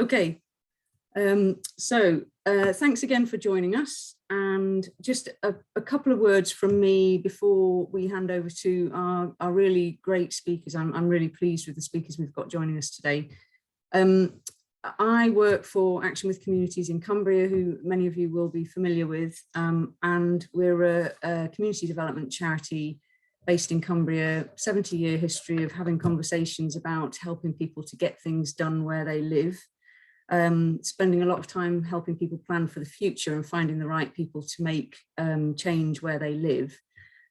Okay, thanks again for joining us, and just a couple of words from me before we hand over to our really great speakers. I'm really pleased with the speakers we've got joining us today. I work for Action with Communities in Cumbria, who many of you will be familiar with, and we're a community development charity based in Cumbria, 70-year history of having conversations about helping people to get things done where they live, spending a lot of time helping people plan for the future and finding the right people to make change where they live.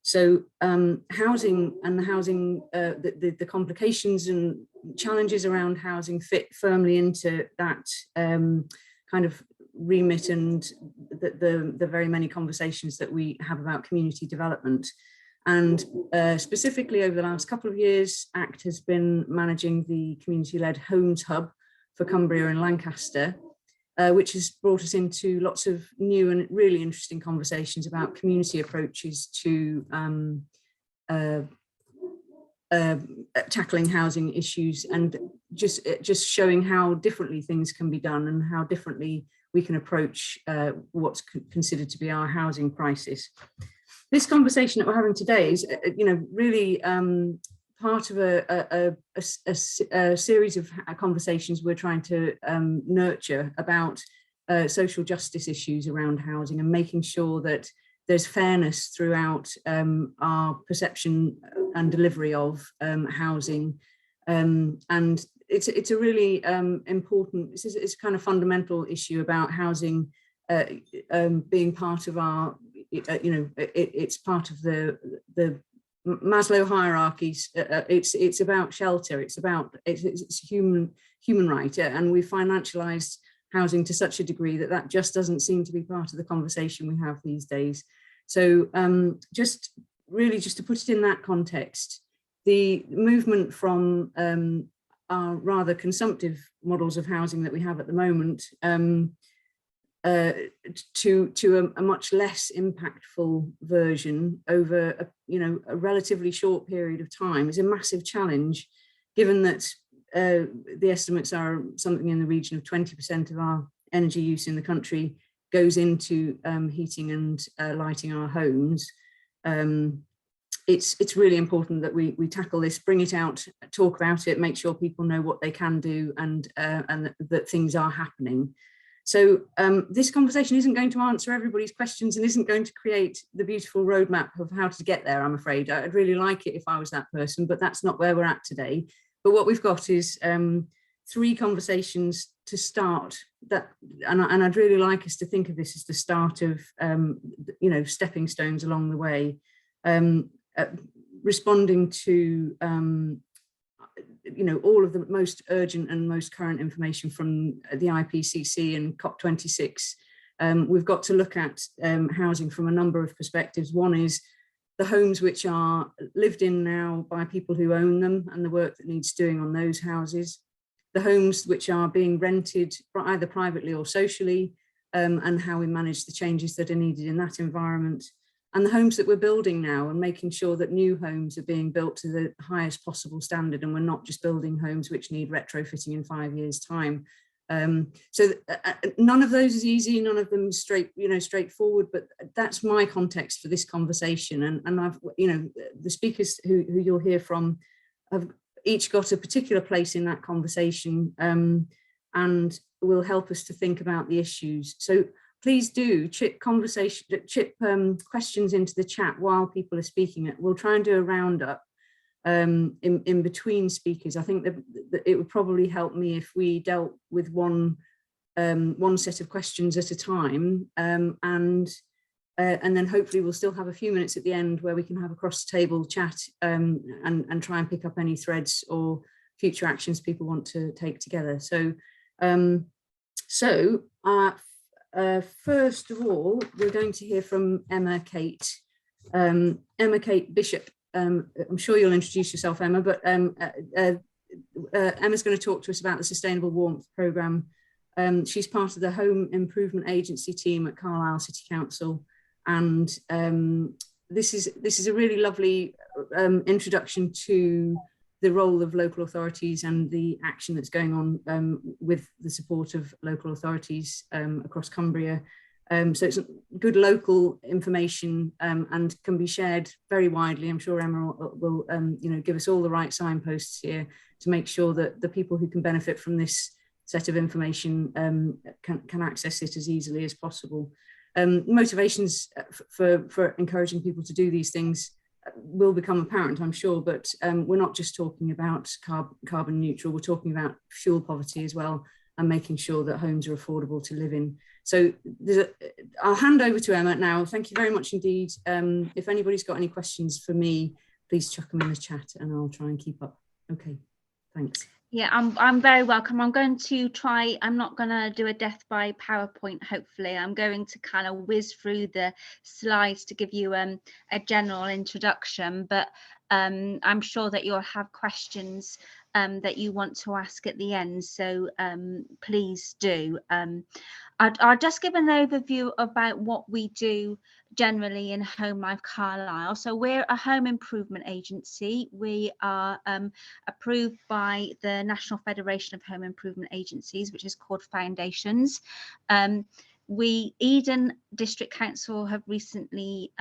So housing and the complications and challenges around housing fit firmly into that kind of remit and the very many conversations that we have about community development. And specifically over the last couple of years, ACT has been managing the community-led Homes Hub for Cumbria and Lancaster, which has brought us into lots of new and really interesting conversations about community approaches to tackling housing issues, and just showing how differently things can be done and how differently we can approach what's considered to be our housing crisis. This conversation that we're having today is, really part of a series of conversations we're trying to nurture about social justice issues around housing, and making sure that there's fairness throughout our perception and delivery of housing. And it's a really important, it's a kind of fundamental issue about housing being part of our, it's part of the Maslow hierarchies. It's about shelter. It's human right, and we financialized housing to such a degree that just doesn't seem to be part of the conversation we have these days. So just to put it in that context, the movement from our rather consumptive models of housing that we have at the moment to a much less impactful version over a relatively short period of time is a massive challenge, given that the estimates are something in the region of 20% of our energy use in the country goes into heating and lighting our homes. It's really important that we tackle this, bring it out, talk about it, make sure people know what they can do, and that things are happening. So this conversation isn't going to answer everybody's questions and isn't going to create the beautiful roadmap of how to get there, I'm afraid. I'd really like it if I was that person, but that's not where we're at today. But what we've got is 3 conversations to start that, and I'd really like us to think of this as the start of, stepping stones along the way, responding to all of the most urgent and most current information from the IPCC and COP26. We've got to look at housing from a number of perspectives. One is the homes which are lived in now by people who own them and the work that needs doing on those houses. The homes which are being rented either privately or socially, and how we manage the changes that are needed in that environment. And the homes that we're building now, and making sure that new homes are being built to the highest possible standard, and we're not just building homes which need retrofitting in 5 years' time. So none of those is easy, none of them straightforward, but that's my context for this conversation. And I've, the speakers who you'll hear from have each got a particular place in that conversation, and will help us to think about the issues. So please do chip questions into the chat while people are speaking. We'll try and do a roundup in between speakers. I think that it would probably help me if we dealt with one set of questions at a time, and then hopefully we'll still have a few minutes at the end where we can have a cross-table chat and try and pick up any threads or future actions people want to take together. So, first of all, we're going to hear from Emma Kate Bishop. I'm sure you'll introduce yourself, Emma, but Emma's going to talk to us about the Sustainable Warmth Programme. She's part of the Home Improvement Agency team at Carlisle City Council, and this is a really lovely introduction to the role of local authorities and the action that's going on with the support of local authorities across Cumbria. So it's good local information and can be shared very widely. I'm sure Emma will give us all the right signposts here to make sure that the people who can benefit from this set of information can access it as easily as possible. Motivations for encouraging people to do these things will become apparent, I'm sure, but we're not just talking about carbon neutral, we're talking about fuel poverty as well, and making sure that homes are affordable to live in. So I'll hand over to Emma now. Thank you very much indeed. If anybody's got any questions for me, please chuck them in the chat and I'll try and keep up. Okay, thanks. Yeah, I'm very welcome. I'm going to try, I'm not going to do a death by PowerPoint, hopefully. I'm going to kind of whiz through the slides to give you a general introduction, but I'm sure that you'll have questions that you want to ask at the end, so please do. I'll just give an overview about what we do generally in Home Life Carlisle. So we're a home improvement agency. We are approved by the National Federation of Home Improvement Agencies, which is called Foundations. Eden District Council have recently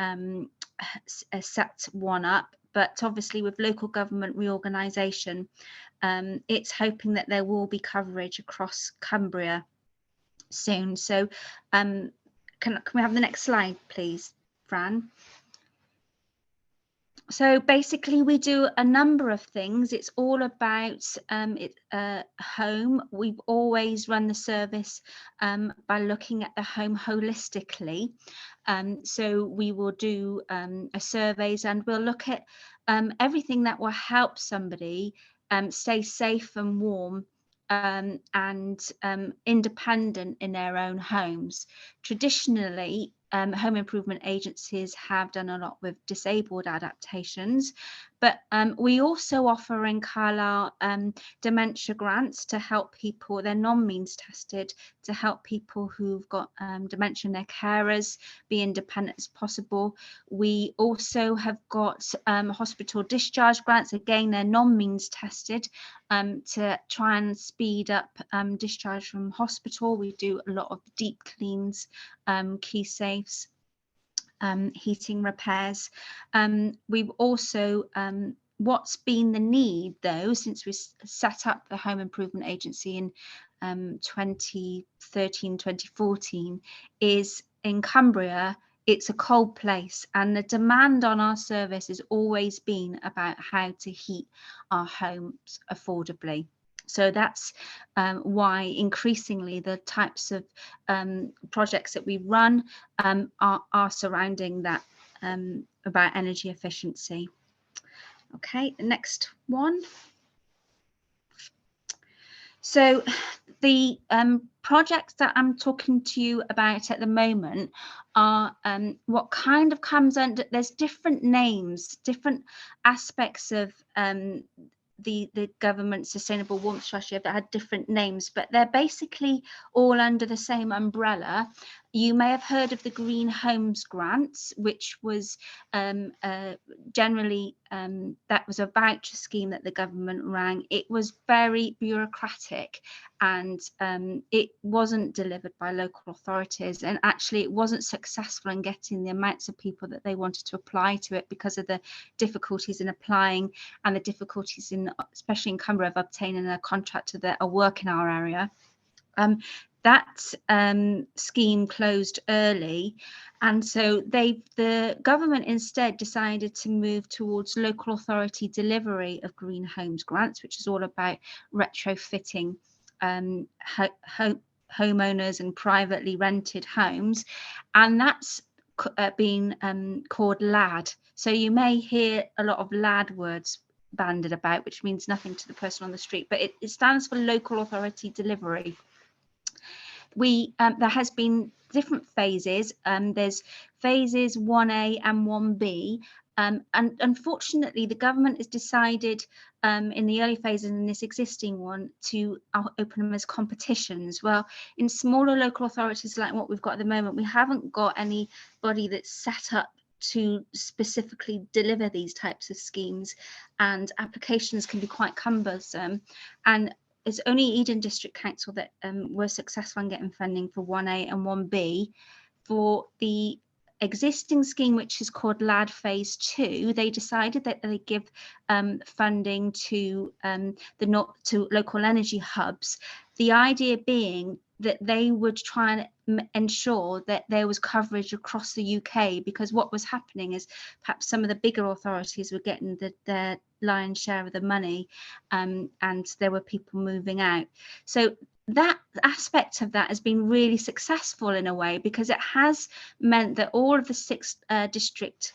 set one up, but obviously with local government reorganisation, it's hoping that there will be coverage across Cumbria soon. So can we have the next slide, please, Fran? So basically we do a number of things. It's all about home. We've always run the service by looking at the home holistically. So we will do surveys and we'll look at everything that will help somebody stay safe and warm and independent in their own homes. Traditionally, home improvement agencies have done a lot with disabled adaptations, but we also offer in Carlisle dementia grants to help people, they're non-means tested, to help people who've got dementia and their carers be independent as possible. We also have got hospital discharge grants, again they're non-means tested, to try and speed up discharge from hospital. We do a lot of deep cleans, key safes, heating repairs. We've also, what's been the need though, since we set up the Home Improvement Agency in 2013, 2014, is in Cumbria, it's a cold place and the demand on our service has always been about how to heat our homes affordably. So that's why increasingly the types of projects that we run are surrounding that, about energy efficiency. Okay, the next one. So the projects that I'm talking to you about at the moment are what kind of comes under, there's different names, different aspects of the government sustainable warmth strategy that had different names, but they're basically all under the same umbrella. You may have heard of the Green Homes Grants, which was generally, that was a voucher scheme that the government ran. It was very bureaucratic and it wasn't delivered by local authorities, and actually it wasn't successful in getting the amounts of people that they wanted to apply to it because of the difficulties in applying and the difficulties in, especially in Cumbria, of obtaining a contractor that will work in our area. That scheme closed early, and so the government instead decided to move towards local authority delivery of Green Homes Grants, which is all about retrofitting homeowners and privately rented homes, and that's been called LAD. So you may hear a lot of LAD words bandied about, which means nothing to the person on the street, but it stands for local authority delivery. There has been different phases. There's phases 1A and 1B, and unfortunately the government has decided in the early phases in this existing one to open them as competitions. Well, in smaller local authorities like what we've got at the moment, we haven't got anybody that's set up to specifically deliver these types of schemes, and applications can be quite cumbersome. And it's only Eden District Council that were successful in getting funding for 1A and 1B. For the existing scheme, which is called LAD Phase 2, they decided that they give funding to to local energy hubs. The idea being that they would try and ensure that there was coverage across the UK, because what was happening is perhaps some of the bigger authorities were getting their lion's share of the money, and there were people moving out. So that aspect of that has been really successful in a way, because it has meant that all of the 6 district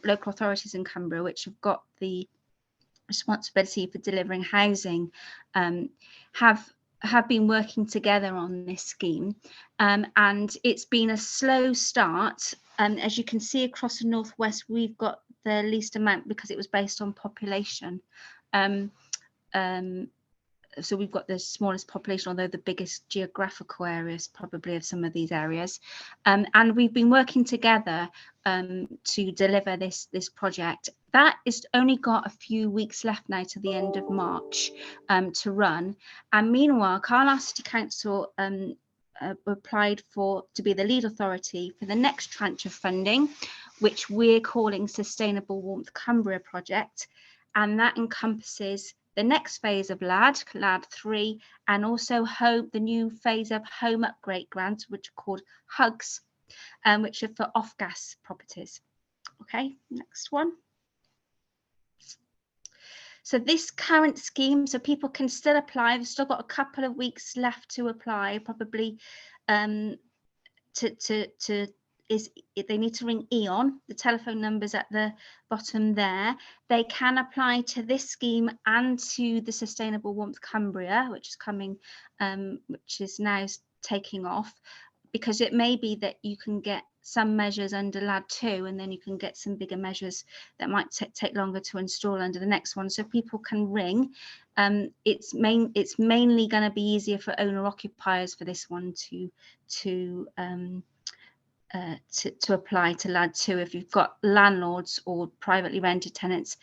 local authorities in Cumbria, which have got the responsibility for delivering housing, have been working together on this scheme, and it's been a slow start. As you can see across the northwest, we've got the least amount because it was based on population. So we've got the smallest population, although the biggest geographical areas probably of some of these areas, and we've been working together to deliver this project. That is only got a few weeks left now to the end of March to run. And meanwhile, Carlisle City Council applied to be the lead authority for the next tranche of funding, which we're calling Sustainable Warmth Cumbria project, and that encompasses the next phase of LAD 3, and also the new phase of home upgrade grants, which are called HUGs, which are for off-gas properties. Okay, next one. So this current scheme, so people can still apply. They've still got a couple of weeks left to apply, probably they need to ring E.ON. The telephone number's at the bottom there. They can apply to this scheme and to the Sustainable Warmth Cumbria, which is coming, which is now taking off, because it may be that you can get some measures under LAD 2, and then you can get some bigger measures that might take longer to install under the next one. So people can ring. It's mainly going to be easier for owner occupiers for this one to apply to LAD 2. If you've got landlords or privately rented tenants,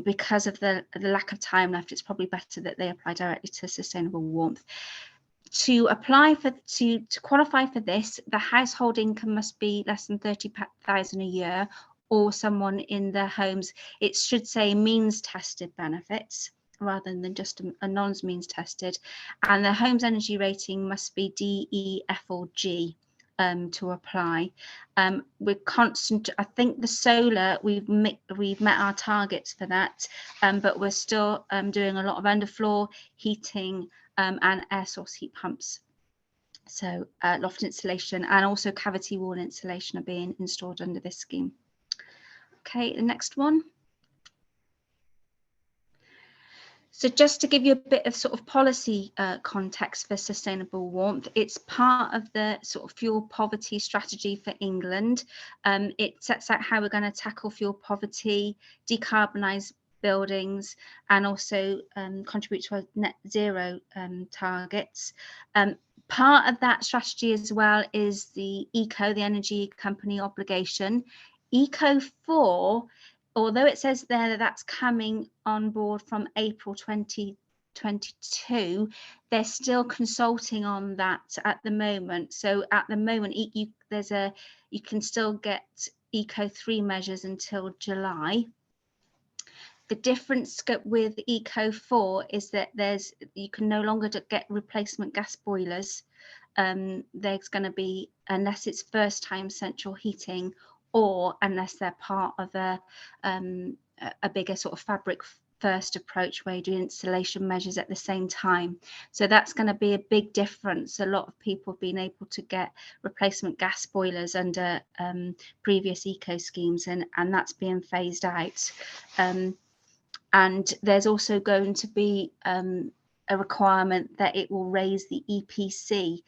because of the lack of time left, it's probably better that they apply directly to Sustainable Warmth. To apply to qualify for this, the household income must be less than 30,000 a year, or someone in their homes, it should say means tested benefits rather than just a non-means tested, and the home's energy rating must be D, E, F or G to apply. We're constant. I think the solar, we've met our targets for that, but we're still doing a lot of underfloor heating and air source heat pumps. So loft insulation and also cavity wall insulation are being installed under this scheme. Okay, the next one. So just to give you a bit of sort of policy context for Sustainable Warmth, it's part of the sort of fuel poverty strategy for England. It sets out how we're going to tackle fuel poverty, decarbonise buildings, and also contribute to our net zero targets. Part of that strategy as well is the ECO, the Energy Company Obligation. ECO 4, although it says there that that's coming on board from April 2022, they're still consulting on that at the moment. So at the moment, you can still get ECO 3 measures until July. The difference with ECO 4 is that you can no longer get replacement gas boilers. There's going to be, unless it's first time central heating, or unless they're part of a bigger sort of fabric first approach where you do installation measures at the same time. So that's going to be a big difference. A lot of people have been able to get replacement gas boilers under previous eco schemes, and that's being phased out. And there's also going to be a requirement that it will raise the EPC.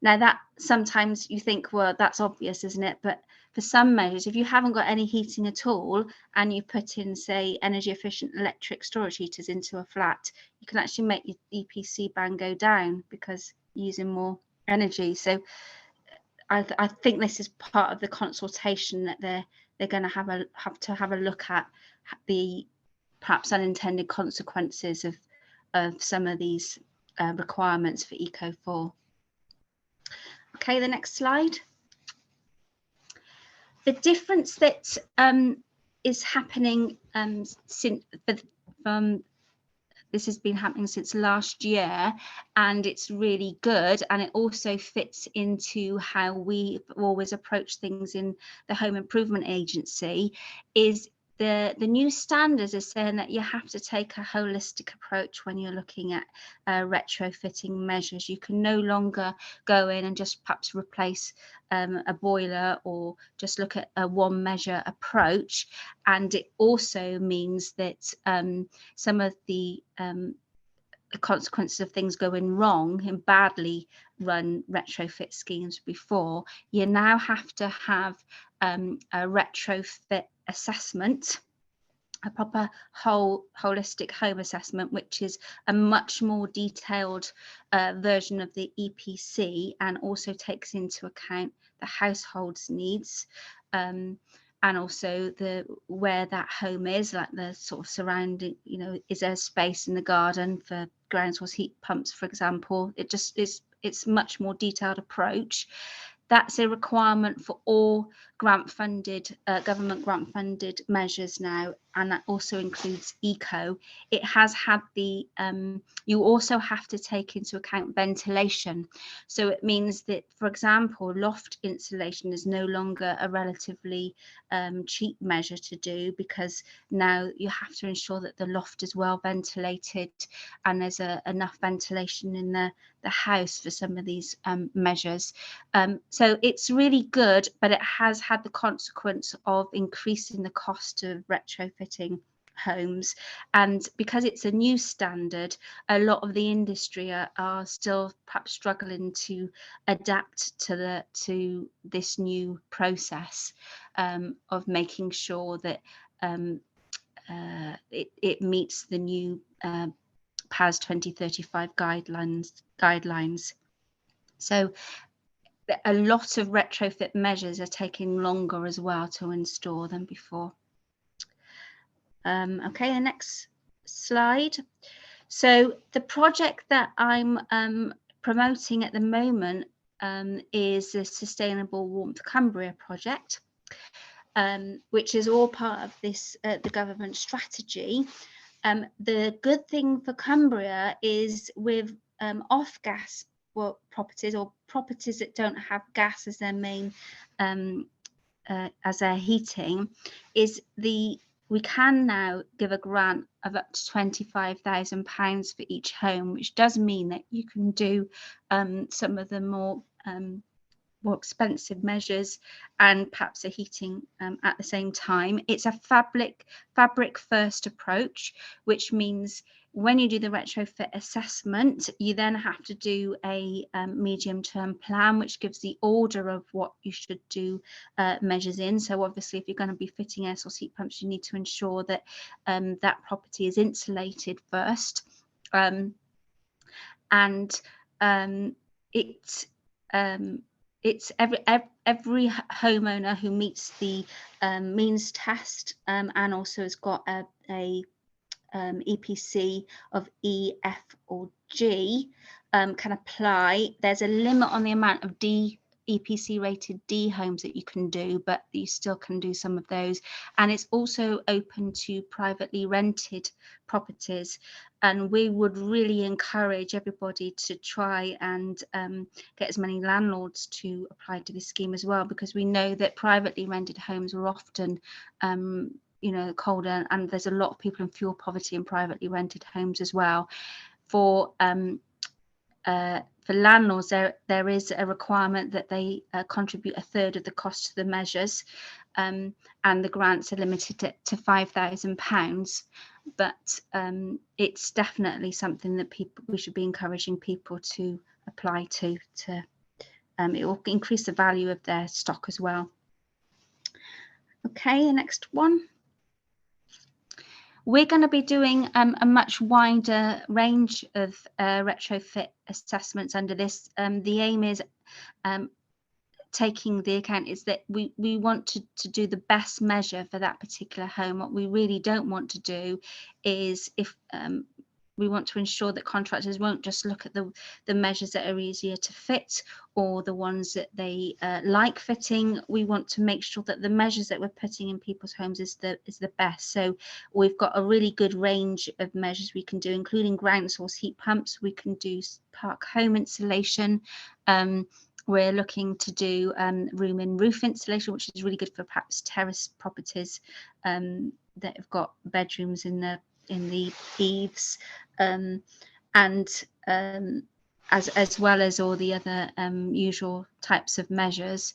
Now that sometimes you think, well, that's obvious, isn't it? But for some measures, if you haven't got any heating at all and you put in, say, energy efficient electric storage heaters into a flat, you can actually make your EPC ban go down because you're using more energy. So I think this is part of the consultation that they're going to have a look at the perhaps unintended consequences of some of these requirements for Eco4. Okay, the next slide. The difference that is happening since this has been happening since last year, and it's really good, and it also fits into how we always approach things in the Home Improvement Agency, is the new standards are saying that you have to take a holistic approach when you're looking at retrofitting measures. You can no longer go in and just perhaps replace a boiler or just look at a one measure approach. And it also means that some of the consequences of things going wrong in badly run retrofit schemes before, you now have to have a retrofit assessment, a proper holistic home assessment, which is a much more detailed version of the EPC, and also takes into account the household's needs, and also where that home is, like the sort of surrounding, is there space in the garden for ground source heat pumps, for example. It just is, it's much more detailed approach. That's a requirement for all grant-funded, government grant-funded measures now, and that also includes eco. It has had the, you also have to take into account ventilation. So it means that, for example, loft insulation is no longer a relatively cheap measure to do, because now you have to ensure that the loft is well ventilated and there's enough ventilation in the house for some of these measures. So it's really good, but it has had the consequence of increasing the cost of retrofitting homes. And because it's a new standard, a lot of the industry are still perhaps struggling to adapt to this new process of making sure that it meets the new PAS 2035 guidelines. So a lot of retrofit measures are taking longer as well to install than before. Okay, the next slide. So the project that I'm promoting at the moment is the Sustainable Warmth Cumbria project, which is all part of this the government strategy. The good thing for Cumbria is with off-gas properties, or properties that don't have gas as their main as their heating, is we can now give a grant of up to £25,000 for each home, which does mean that you can do some of the more expensive measures and perhaps a heating at the same time. It's a fabric first approach, which means when you do the retrofit assessment, you then have to do a medium-term plan, which gives the order of what you should do measures in. So obviously, if you're going to be fitting air source heat pumps, you need to ensure that that property is insulated first, it's every homeowner who meets the means test and also has got a EPC of E, F or G can apply. There's a limit on the amount of EPC rated D homes that you can do, but you still can do some of those. And it's also open to privately rented properties. And we would really encourage everybody to try and get as many landlords to apply to this scheme as well, because we know that privately rented homes are often colder, and there's a lot of people in fuel poverty in privately rented homes as well. For landlords, there is a requirement that they contribute a third of the cost of the measures, and the grants are limited to £5,000. But it's definitely something that we should be encouraging people to apply to. It will increase the value of their stock as well. Okay, the next one. We're going to be doing a much wider range of retrofit assessments under this. The aim is taking the account is that we want to do the best measure for that particular home. What we really don't want to do is, if we want to ensure that contractors won't just look at the measures that are easier to fit or the ones that they like fitting. We want to make sure that the measures that we're putting in people's homes is the best. So we've got a really good range of measures we can do, including ground source heat pumps. We can do park home insulation. We're looking to do room in roof insulation, which is really good for perhaps terrace properties that have got bedrooms in the eaves, and as well as all the other usual types of measures.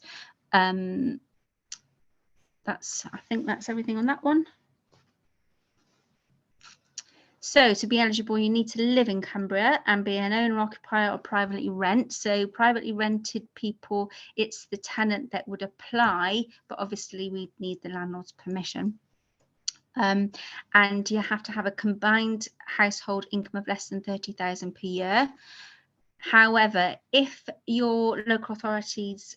I think that's everything on that one. So to be eligible, you need to live in Cumbria and be an owner, occupier, or privately rent. So privately rented people, it's the tenant that would apply, but obviously we need the landlord's permission. And you have to have a combined household income of less than 30,000 per year. However, if your local authority's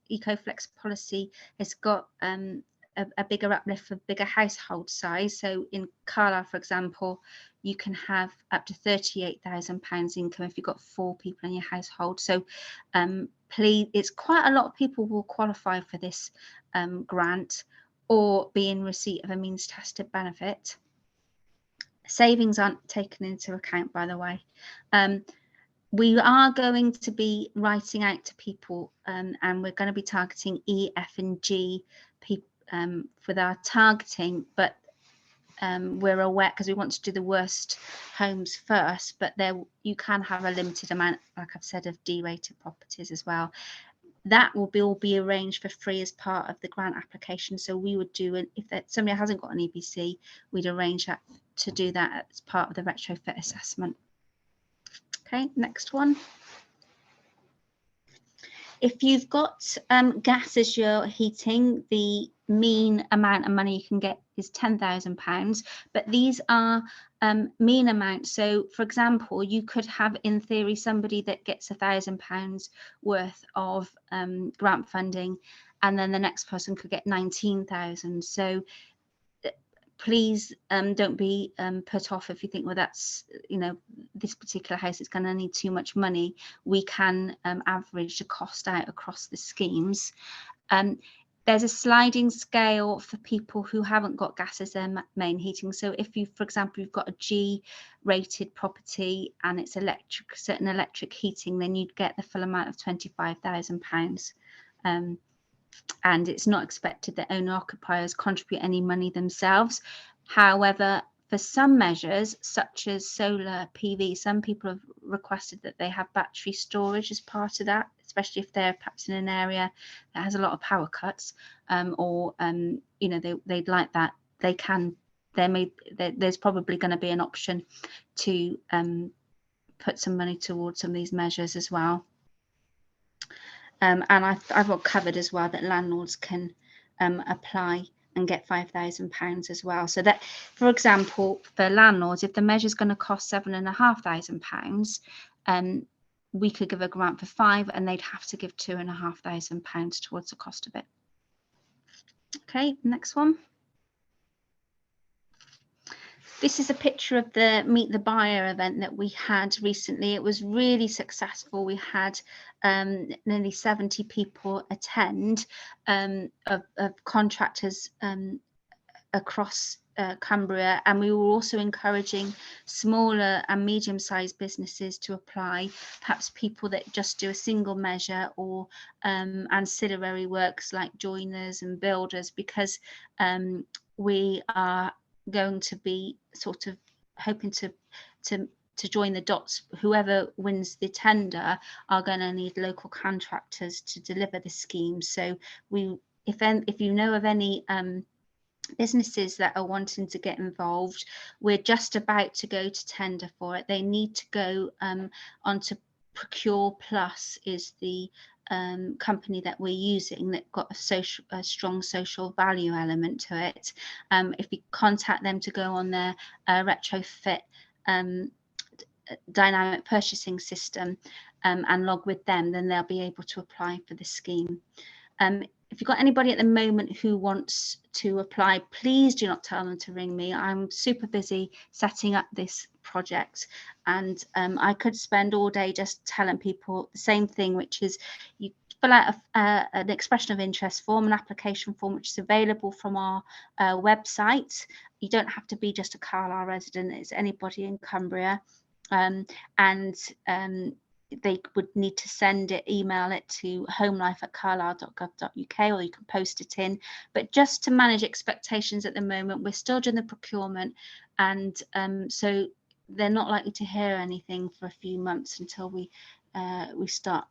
eco-flex policy has got a bigger uplift for bigger household size, so in Carlisle, for example, you can have up to £38,000 income if you've got 4 people in your household. So please, it's quite a lot of people will qualify for this grant or be in receipt of a means tested benefit. Savings aren't taken into account, by the way. We are going to be writing out to people and we're going to be targeting E, F and G with our targeting, but we're aware, because we want to do the worst homes first, but there you can have a limited amount, like I've said, of D-rated properties as well. That will all be arranged for free as part of the grant application. So we would do it if somebody hasn't got an EPC, we'd arrange that to do that as part of the retrofit assessment. Okay, next one. If you've got gas as your heating, the mean amount of money you can get is £10,000, but these are mean amounts. So for example, you could have in theory somebody that gets £1,000 worth of grant funding, and then the next person could get 19,000. So please don't be put off if you think, well, that's, you know, this particular house is going to need too much money. We can average the cost out across the schemes. There's a sliding scale for people who haven't got gas as their main heating. So if you, for example, you've got a G rated property and it's electric, certain electric heating, then you'd get the full amount of £25,000. And it's not expected that owner occupiers contribute any money themselves. However, for some measures, such as solar PV, some people have requested that they have battery storage as part of that, especially if they're perhaps in an area that has a lot of power cuts, or you know, they'd like that. They can. There's probably going to be an option to put some money towards some of these measures as well. And I've got covered as well that landlords can apply and get £5,000 as well. So that, for example, for landlords, if the measure is going to cost £7,500, we could give a grant for £5,000 and they'd have to give £2,500 towards the cost of it. Okay, next one. This is a picture of the Meet the Buyer event that we had recently. It was really successful. We had nearly 70 people attend of contractors across Cumbria, and we were also encouraging smaller and medium-sized businesses to apply, perhaps people that just do a single measure or ancillary works like joiners and builders, because we are going to be sort of hoping to join the dots. Whoever wins the tender are going to need local contractors to deliver the scheme. So if you know of any businesses that are wanting to get involved, we're just about to go to tender for it. They need to go onto Procure Plus is the company that we're using, that got a strong social value element to it. If you contact them to go on their retrofit dynamic purchasing system, and log with them, then they'll be able to apply for the scheme. If you've got anybody at the moment who wants to apply, please do not tell them to ring me. I'm super busy setting up this project, and I could spend all day just telling people the same thing, which is you fill out an expression of interest form, an application form, which is available from our website. You don't have to be just a Carlisle resident, it's anybody in Cumbria. They would need to email it to homelife@carlisle.gov.uk, or you can post it in. But just to manage expectations at the moment, we're still doing the procurement, and so they're not likely to hear anything for a few months until we start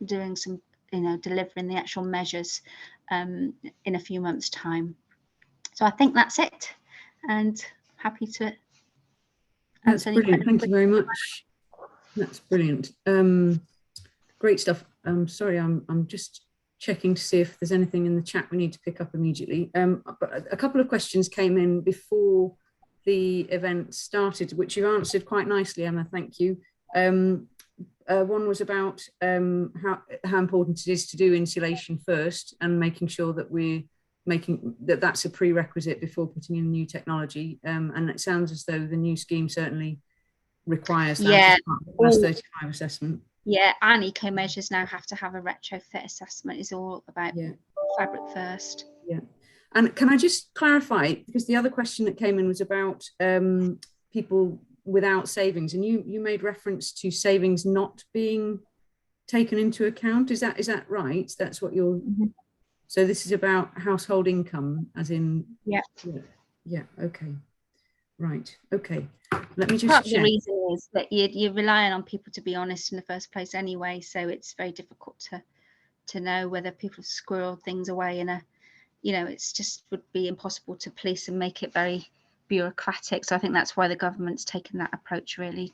doing some, delivering the actual measures in a few months' time. So I think that's it, and happy to answer any questions. Thank you very much. That's brilliant. Great stuff. Sorry, I'm just checking to see if there's anything in the chat we need to pick up immediately. But a couple of questions came in before the event started, which you answered quite nicely, Emma. Thank you. One was about how important it is to do insulation first, and making sure that we're that's a prerequisite before putting in new technology. And it sounds as though the new scheme certainly requires that as part of the Class 35 assessment. Yeah, and eco measures now have to have a retrofit assessment. It's all about fabric first. Yeah. And can I just clarify, because the other question that came in was about people without savings, and you made reference to savings not being taken into account. Is that right? That's what you're so this is about household income, as in yeah, okay, right, okay. Let me just part check. of the reason is that you're relying on people to be honest in the first place anyway, so it's very difficult to know whether people squirrel things away in a, it's just would be impossible to police and make it very bureaucratic. So I think that's why the government's taken that approach, really.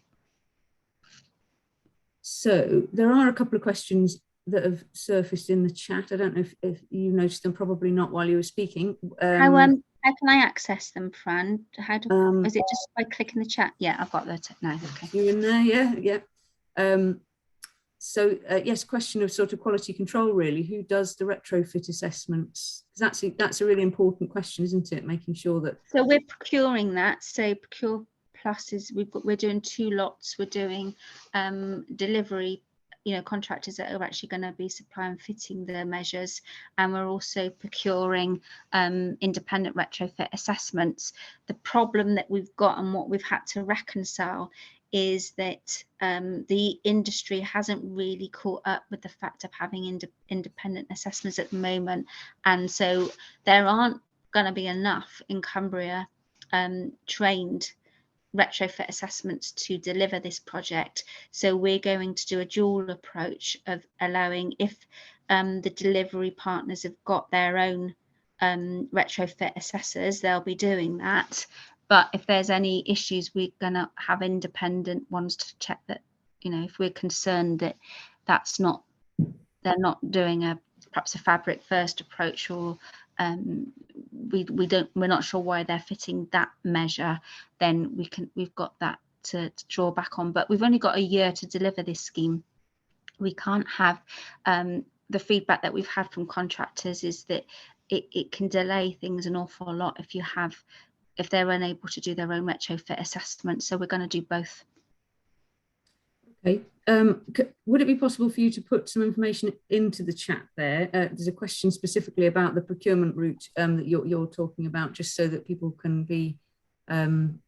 So there are a couple of questions that have surfaced in the chat. I don't know if you noticed them, probably not while you were speaking. How can I access them, Fran? How do is it just by clicking the chat? Yeah, I've got that now. Okay. You're in there, yeah. So yes, question of sort of quality control, really. Who does the retrofit assessments? Because that's a really important question, isn't it? Making sure that. So we're procuring that. So Procure Plus is we're doing 2 lots. We're doing delivery, contractors that are actually going to be supplying fitting the measures, and we're also procuring independent retrofit assessments. The problem that we've got and what we've had to reconcile is that the industry hasn't really caught up with the fact of having independent assessments at the moment, and so there aren't going to be enough in Cumbria trained retrofit assessments to deliver this project. So we're going to do a dual approach of allowing, if the delivery partners have got their own retrofit assessors, they'll be doing that. But if there's any issues, we're going to have independent ones to check that, if we're concerned that they're not doing perhaps a fabric first approach, or we're not sure why they're fitting that measure, then we've got that to draw back on. But we've only got a year to deliver this scheme. We can't have the feedback that we've had from contractors is that it can delay things an awful lot if they're unable to do their own retrofit assessment. So we're going to do both. Okay. Would it be possible for you to put some information into the chat there? There's a question specifically about the procurement route that you're talking about, just so that people can be can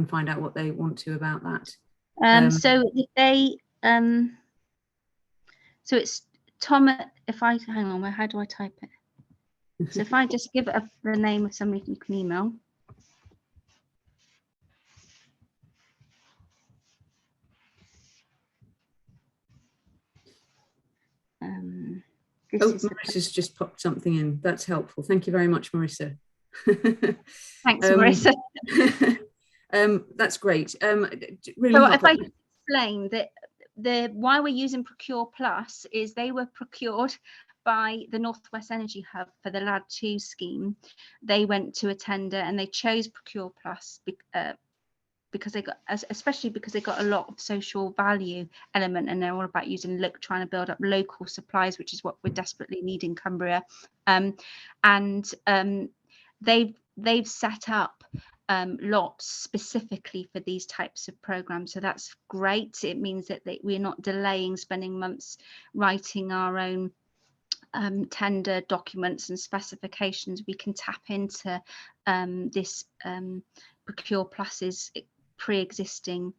find out what they want to about that. So it's Tom. If I hang on, how do I type it? So if I just give it the name of somebody you can email. Marissa's just popped something in. That's helpful. Thank you very much, Marissa. Thanks, Marissa. That's great. Really so if I explain that why we're using Procure Plus is they were procured by the Northwest Energy Hub for the LAD 2 scheme. They went to a tender and they chose Procure Plus because they got, especially because they got a lot of social value element, and they're all about trying to build up local supplies, which is what we desperately need in Cumbria. They've set up lots specifically for these types of programs, so that's great. It means that we're not delaying spending months writing our own tender documents and specifications. We can tap into this Procure Plus's pre-existing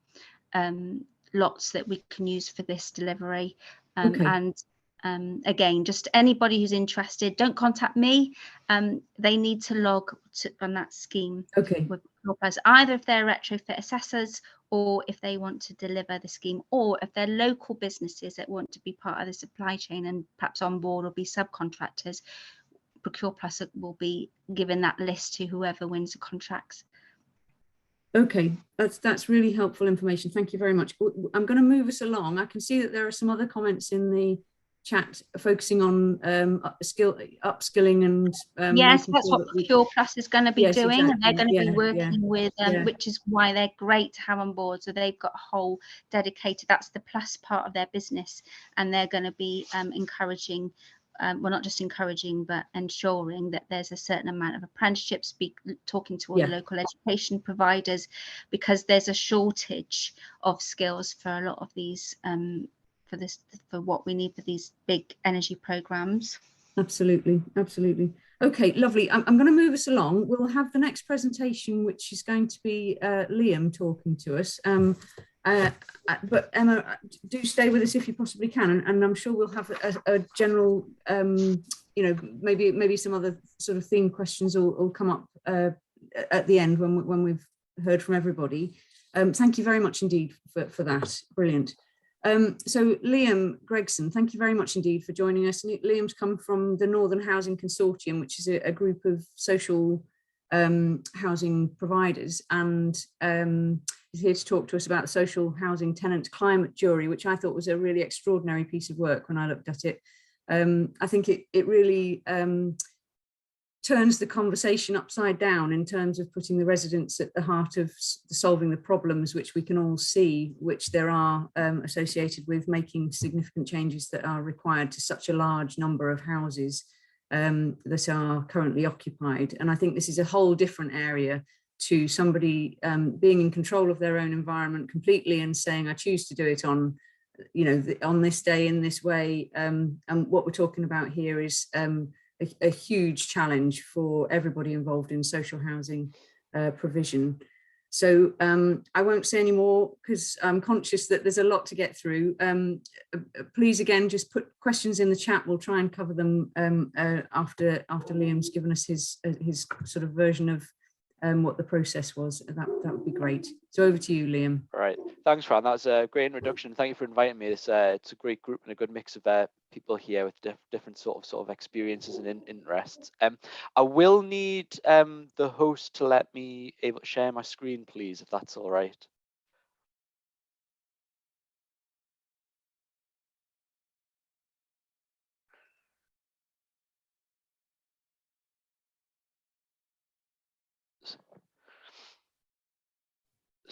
lots that we can use for this delivery. And again, just anybody who's interested, don't contact me. They need to log on that scheme with Procure Plus, either if they're retrofit assessors, or if they want to deliver the scheme, or if they're local businesses that want to be part of the supply chain and perhaps on board or be subcontractors. Procure Plus will be given that list to whoever wins the contracts. Okay, that's really helpful information. Thank you very much. I'm going to move us along. I can see that there are some other comments in the chat focusing on upskilling and yes, that's what Procure Plus is going to be doing. Exactly. And they're going to be working with which is why they're great to have on board. So they've got a whole dedicated, that's the plus part of their business, and they're going to be encouraging, well, not just encouraging, but ensuring that there's a certain amount of apprenticeships, talking to all the local education providers, because there's a shortage of skills for a lot of these for what we need for these big energy programs. Absolutely. Okay, lovely. I'm going to move us along. We'll have the next presentation, which is going to be Liam talking to us. But Emma, do stay with us if you possibly can, and I'm sure we'll have a general, maybe some other sort of theme questions will come up at the end when we've heard from everybody. Thank you very much indeed for that. Brilliant. So Liam Gregson, thank you very much indeed for joining us. Liam's come from the Northern Housing Consortium, which is a group of social housing providers, and he's here to talk to us about the Social Housing Tenant Climate Jury, which I thought was a really extraordinary piece of work when I looked at it. I think it really turns the conversation upside down in terms of putting the residents at the heart of solving the problems which we can all see, which there are associated with making significant changes that are required to such a large number of houses that are currently occupied. And I think this is a whole different area to somebody being in control of their own environment completely and saying, I choose to do it on, on this day in this way. And what we're talking about here is a huge challenge for everybody involved in social housing provision. So I won't say any more because I'm conscious that there's a lot to get through. Please, again, just put questions in the chat. We'll try and cover them after Liam's given us his sort of version of what the process was. That would be great. So over to you, Liam. All right. Thanks, Fran. That's a great introduction. Thank you for inviting me. It's a great group and a good mix of people here with different sort of experiences and interests. I will need the host to let me able to share my screen, please, if that's all right.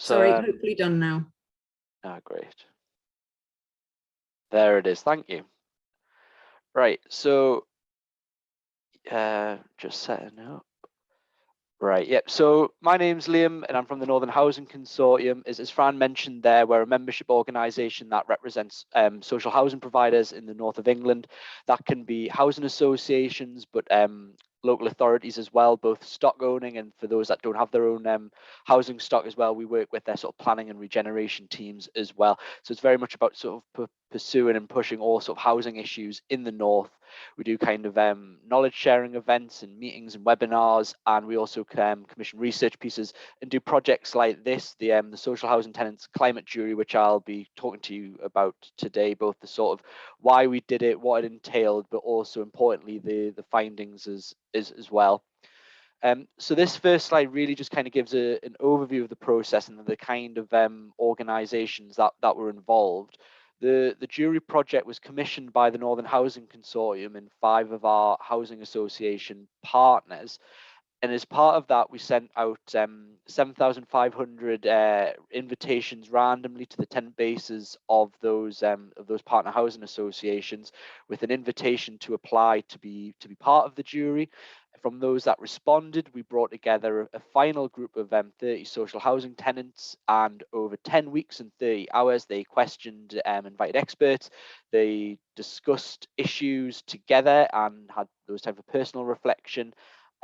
So, sorry, hopefully done now. Great. There it is. Thank you. Right. So, just setting up. Right, yep. So my name's Liam and I'm from the Northern Housing Consortium. As Fran mentioned there, we're a membership organisation that represents social housing providers in the north of England. That can be housing associations, but local authorities as well, both stock owning and for those that don't have their own housing stock as well, we work with their sort of planning and regeneration teams as well. So it's very much about sort of pursuing and pushing all sort of housing issues in the north. We do kind of knowledge sharing events and meetings and webinars, and we also commission research pieces and do projects like this, the Social Housing Tenants Climate Jury, which I'll be talking to you about today, both the sort of why we did it, what it entailed, but also importantly the findings as well. So this first slide really just kind of gives an overview of the process and the kind of organisations that were involved. The jury project was commissioned by the Northern Housing Consortium and 5 of our housing association partners. And as part of that, we sent out 7,500 invitations randomly to the tenant bases of those partner housing associations, with an invitation to apply to be part of the jury. From those that responded, we brought together a final group of 30 social housing tenants, and over 10 weeks and 30 hours, they questioned invited experts. They discussed issues together and had those type of personal reflection.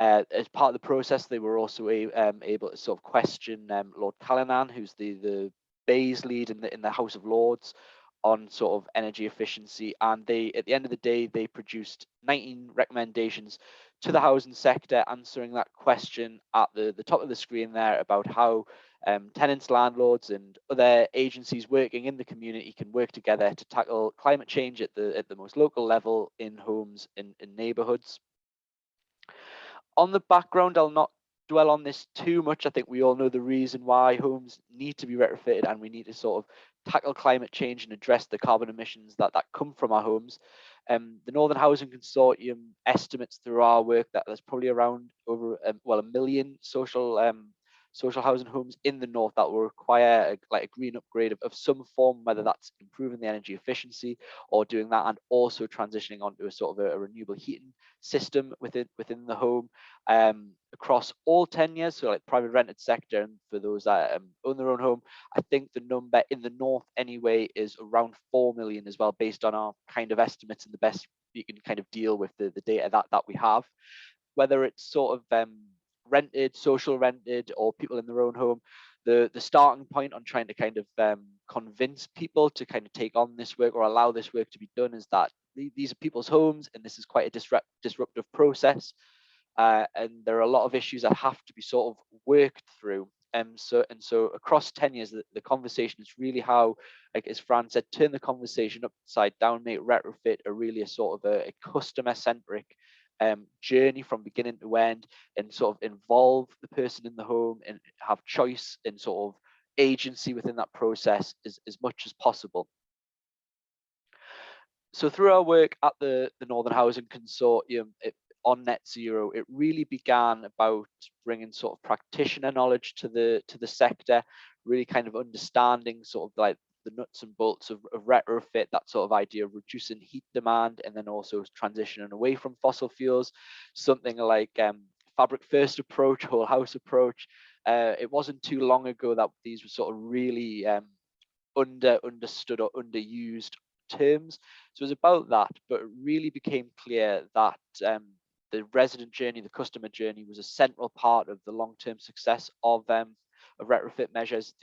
As part of the process, they were also able to sort of question Lord Callanan, who's the Bays lead in the House of Lords, on sort of energy efficiency. And they, at the end of the day, they produced 19 recommendations to the housing sector, answering that question at the top of the screen there about how tenants, landlords, and other agencies working in the community can work together to tackle climate change at the most local level in homes, in neighbourhoods. On the background, I'll not dwell on this too much. I think we all know the reason why homes need to be retrofitted, and we need to sort of tackle climate change and address the carbon emissions that come from our homes. The Northern Housing Consortium estimates through our work that there's probably around over a million social housing homes in the north that will require a green upgrade of some form, whether that's improving the energy efficiency or doing that, and also transitioning onto a sort of a renewable heating system within the home across all tenures, so like private rented sector, and for those that own their own home. I think the number in the north anyway is around 4 million as well, based on our kind of estimates and the best you can kind of deal with the data that we have. Whether it's sort of rented, social rented, or people in their own home, the starting point on trying to kind of convince people to kind of take on this work or allow this work to be done is that these are people's homes, and this is quite a disruptive process, and there are a lot of issues that have to be sort of worked through. So across 10 years, the conversation is really how, like as Fran said, turn the conversation upside down, make retrofit a really a sort of a customer centric journey from beginning to end, and sort of involve the person in the home and have choice and sort of agency within that process as much as possible. So through our work at the Northern Housing Consortium on net zero, it really began about bringing sort of practitioner knowledge to the sector, really kind of understanding sort of like the nuts and bolts of retrofit, that sort of idea of reducing heat demand, and then also transitioning away from fossil fuels. Something like fabric first approach, whole house approach. It wasn't too long ago that these were sort of really understood or underused terms. So it was about that, but it really became clear that the resident journey, the customer journey, was a central part of the long-term success of retrofit measures.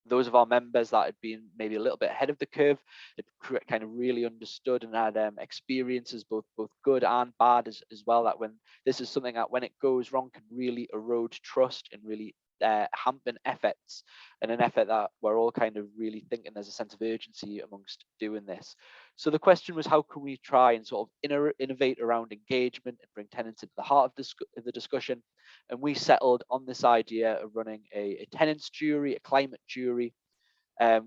Those of our members that had been maybe a little bit ahead of the curve had kind of really understood and had experiences, both good and bad as well, that when this is something that when it goes wrong can really erode trust and really hamper efforts, and an effort that we're all kind of really thinking there's a sense of urgency amongst doing this. So the question was, how can we try and sort of innovate around engagement and bring tenants into the heart of the discussion? And we settled on this idea of running a tenants jury, a climate jury.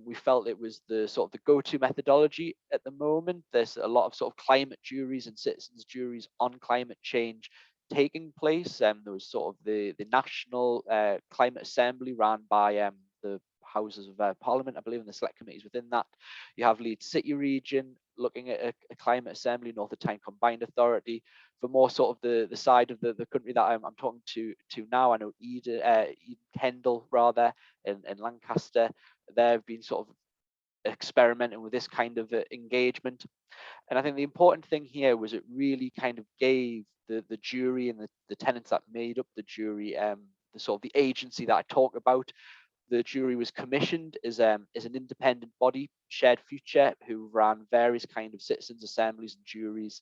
We felt it was the sort of the go-to methodology at the moment. There's a lot of sort of climate juries and citizens juries on climate change taking place. There was sort of the National Climate Assembly run by the Houses of Parliament, I believe, and the select committees within that. You have Leeds City Region looking at a climate assembly, North of Tyne Combined Authority. For more sort of the side of the country that I'm talking to now, I know Eden Kendal rather in Lancaster, they've been sort of experimenting with this kind of engagement. And I think the important thing here was it really kind of gave the jury and the tenants that made up the jury the sort of the agency that I talk about. The jury was commissioned as an independent body, Shared Future, who ran various kind of citizens assemblies and juries,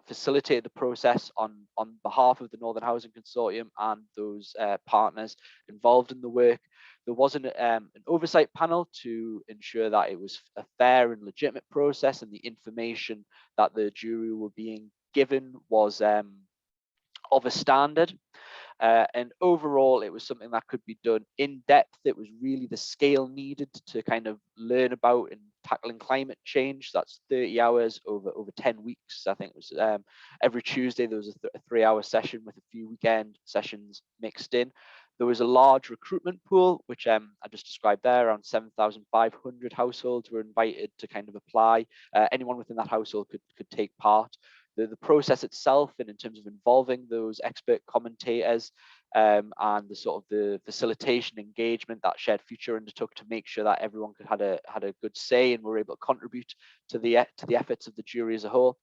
facilitated the process on behalf of the Northern Housing Consortium and those partners involved in the work. There wasn't an oversight panel to ensure that it was a fair and legitimate process, and the information that the jury were being given was of a standard. And overall, it was something that could be done in depth. It was really the scale needed to kind of learn about and tackling climate change. That's 30 hours over 10 weeks. I think it was every Tuesday there was a 3-hour session with a few weekend sessions mixed in. There was a large recruitment pool, which I just described there. Around 7,500 households were invited to kind of apply. Anyone within that household could take part. The process itself, and in terms of involving those expert commentators and the sort of the facilitation engagement that Shared Future undertook to make sure that everyone had a good say and were able to contribute to the efforts of the jury as a whole.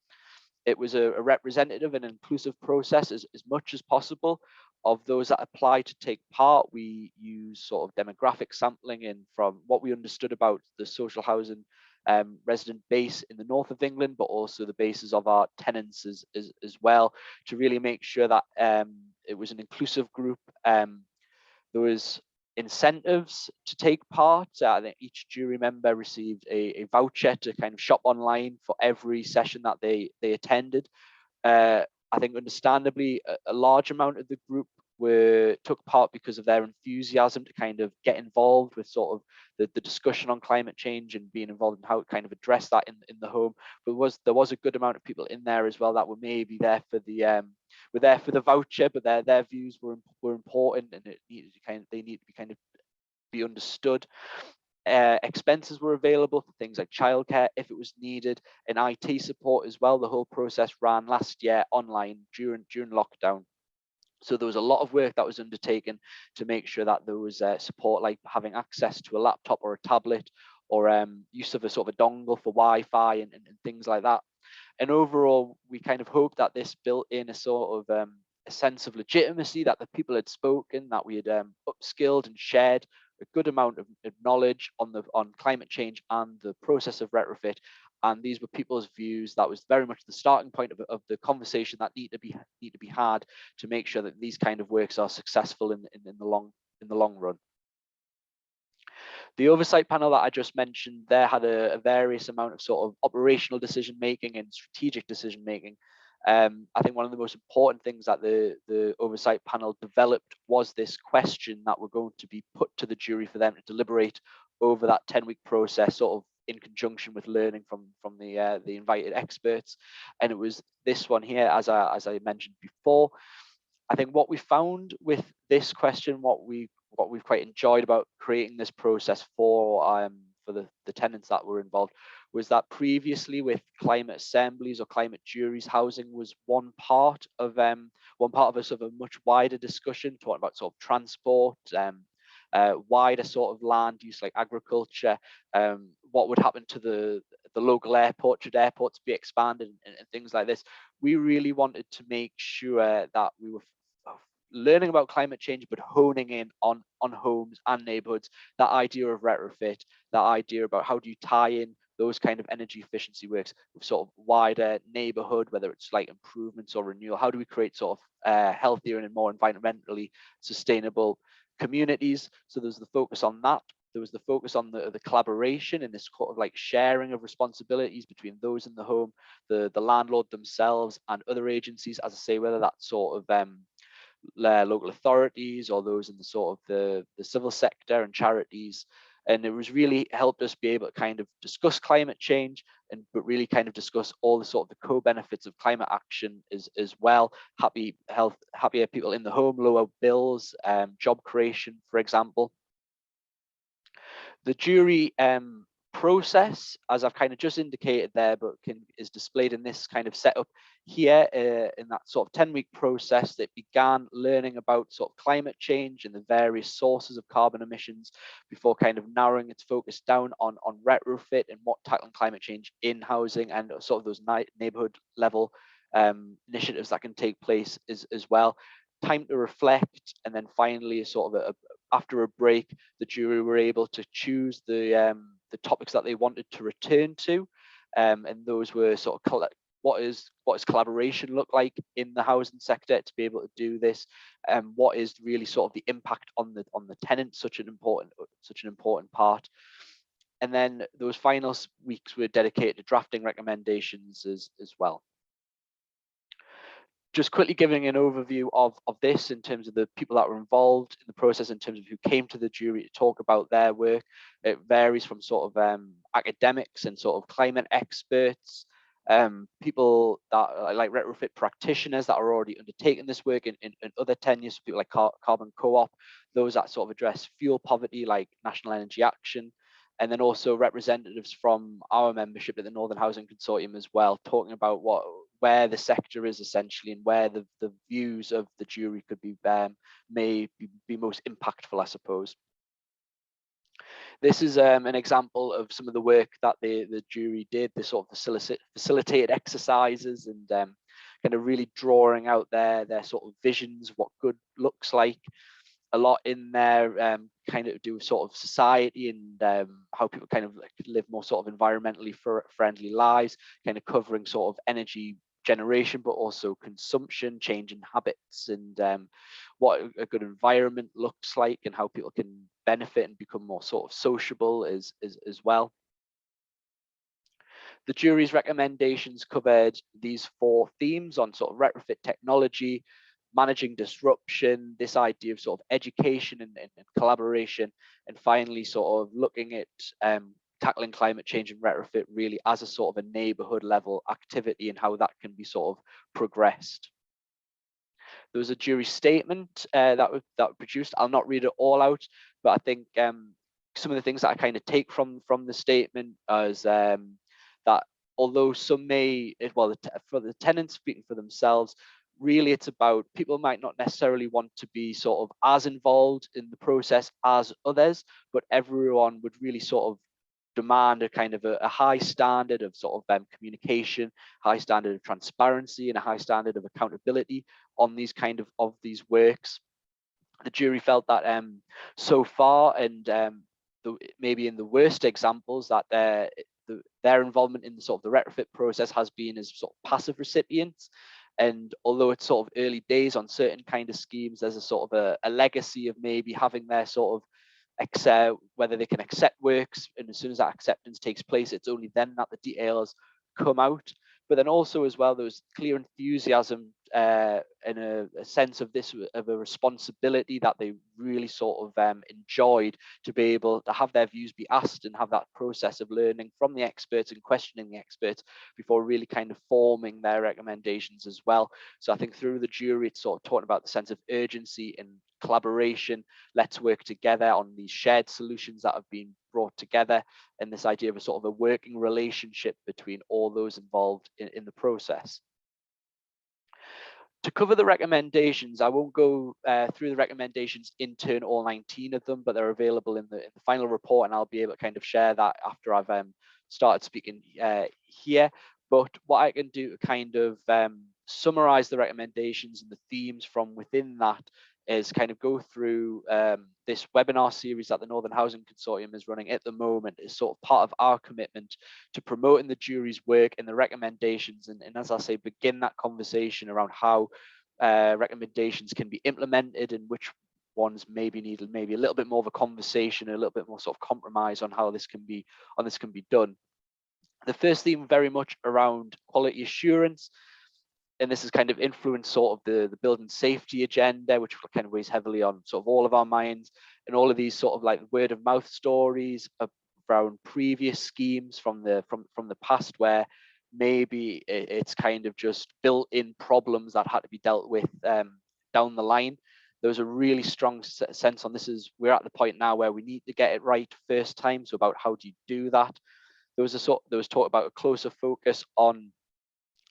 It was a representative and inclusive process as much as possible. Of those that apply to take part, we use sort of demographic sampling, and from what we understood about the social housing resident base in the north of England, but also the bases of our tenants as well, to really make sure that it was an inclusive group. There was incentives to take part. I think each jury member received a voucher to kind of shop online for every session that they attended. I think understandably a large amount of the group took part because of their enthusiasm to kind of get involved with sort of the discussion on climate change and being involved in how to kind of address that in the home. But there was a good amount of people in there as well that were maybe there for the voucher, but their views were important, and they needed to be understood. Expenses were available for things like childcare if it was needed, and IT support as well. The whole process ran last year online during lockdown. So there was a lot of work that was undertaken to make sure that there was support, like having access to a laptop or a tablet, or use of a sort of a dongle for Wi-Fi and things like that. And overall, we kind of hoped that this built in a sort of a sense of legitimacy, that the people had spoken, that we had upskilled and shared a good amount of knowledge on climate change and the process of retrofit. And these were people's views. That was very much the starting point of the conversation that need to be had to make sure that these kind of works are successful in the long run. The oversight panel that I just mentioned there had a various amount of sort of operational decision making and strategic decision making. I think one of the most important things that the oversight panel developed was this question that were going to be put to the jury for them to deliberate over that 10-week process, sort of in conjunction with learning from the invited experts. And it was this one here, as I mentioned before. I think what we found with this question, what we've quite enjoyed about creating this process for the tenants that were involved, was that previously with climate assemblies or climate juries, housing was one part of a sort of a much wider discussion, talking about sort of transport, wider sort of land use like agriculture, what would happen to the local airport, should airports be expanded, and things like this. We really wanted to make sure that we were learning about climate change, but honing in on homes and neighborhoods, that idea of retrofit, that idea about how do you tie in those kind of energy efficiency works with sort of wider neighborhood, whether it's like improvements or renewal. How do we create sort of healthier and more environmentally sustainable communities? So there's the focus on that. There was the focus on the collaboration and this sort of like sharing of responsibilities between those in the home, the landlord themselves and other agencies, as I say, whether that's sort of local authorities or those in the sort of the civil sector and charities. And it was really helped us be able to kind of discuss climate change, but really kind of discuss all the sort of the co-benefits of climate action as well. Happier people in the home, lower bills, job creation, for example. The jury process, as I've kind of just indicated there, but is displayed in this kind of setup here, in that sort of 10-week process that began learning about sort of climate change and the various sources of carbon emissions before kind of narrowing its focus down on retrofit and what tackling climate change in housing and sort of those neighborhood level initiatives that can take place as well. Time to reflect, and then finally sort of after a break, the jury were able to choose the topics that they wanted to return to, and those were sort of what does collaboration look like in the housing sector to be able to do this, and what is really sort of the impact on the tenant, such an important part. And then those final weeks were dedicated to drafting recommendations as well. Just quickly giving an overview of this in terms of the people that were involved in the process, in terms of who came to the jury to talk about their work. It varies from sort of academics and sort of climate experts, people that are like retrofit practitioners that are already undertaking this work in other tenures, people like Carbon Co-op, those that sort of address fuel poverty like National Energy Action, and then also representatives from our membership at the Northern Housing Consortium as well, talking about where the sector is essentially, and where the views of the jury could be may be most impactful, I suppose. This is an example of some of the work that the jury did, the sort of facilitated exercises, and kind of really drawing out their sort of visions, what good looks like. A lot in there kind of do with sort of society and how people kind of like live more sort of environmentally friendly lives, kind of covering sort of energy generation, but also consumption, change in habits, and what a good environment looks like, and how people can benefit and become more sort of sociable as well. The jury's recommendations covered these 4 themes on sort of retrofit technology, managing disruption, this idea of sort of education and collaboration, and finally sort of looking at tackling climate change and retrofit really as a sort of a neighbourhood level activity, and how that can be sort of progressed. There was a jury statement that was produced. I'll not read it all out, but I think some of the things that I kind of take from the statement is that although some may, well, for the tenants speaking for themselves, really it's about people might not necessarily want to be sort of as involved in the process as others, but everyone would really sort of demand a kind of a high standard of sort of communication, high standard of transparency, and a high standard of accountability on these kind of these works. The jury felt that so far, and maybe in the worst examples, that their involvement in the sort of the retrofit process has been as sort of passive recipients. And although it's sort of early days on certain kind of schemes, there's a sort of a legacy of maybe having their sort of whether they can accept works, and as soon as that acceptance takes place, it's only then that the details come out. But then also as well, there's clear enthusiasm and a sense of this, of a responsibility that they really sort of enjoyed, to be able to have their views be asked and have that process of learning from the experts and questioning the experts before really kind of forming their recommendations as well. So I think through the jury, it's sort of talking about the sense of urgency and collaboration. Let's work together on these shared solutions that have been brought together, and this idea of a sort of a working relationship between all those involved in the process. To cover the recommendations, I won't go through the recommendations in turn, all 19 of them, but they're available in the final report, and I'll be able to kind of share that after I've started speaking here. But what I can do to kind of summarize the recommendations and the themes from within that is kind of go through this webinar series that the Northern Housing Consortium is running at the moment, is sort of part of our commitment to promoting the jury's work and the recommendations, and as I say, begin that conversation around how recommendations can be implemented, and which ones maybe need maybe a little bit more of a conversation, a little bit more sort of compromise on how this can be done. The first theme very much around quality assurance, and this has kind of influenced sort of the building safety agenda, which kind of weighs heavily on sort of all of our minds, and all of these sort of like word of mouth stories around previous schemes from the past, where maybe it's kind of just built-in problems that had to be dealt with down the line. There was a really strong sense on this. We're at the point now where we need to get it right first time. So about how do you do that? There was talk about a closer focus on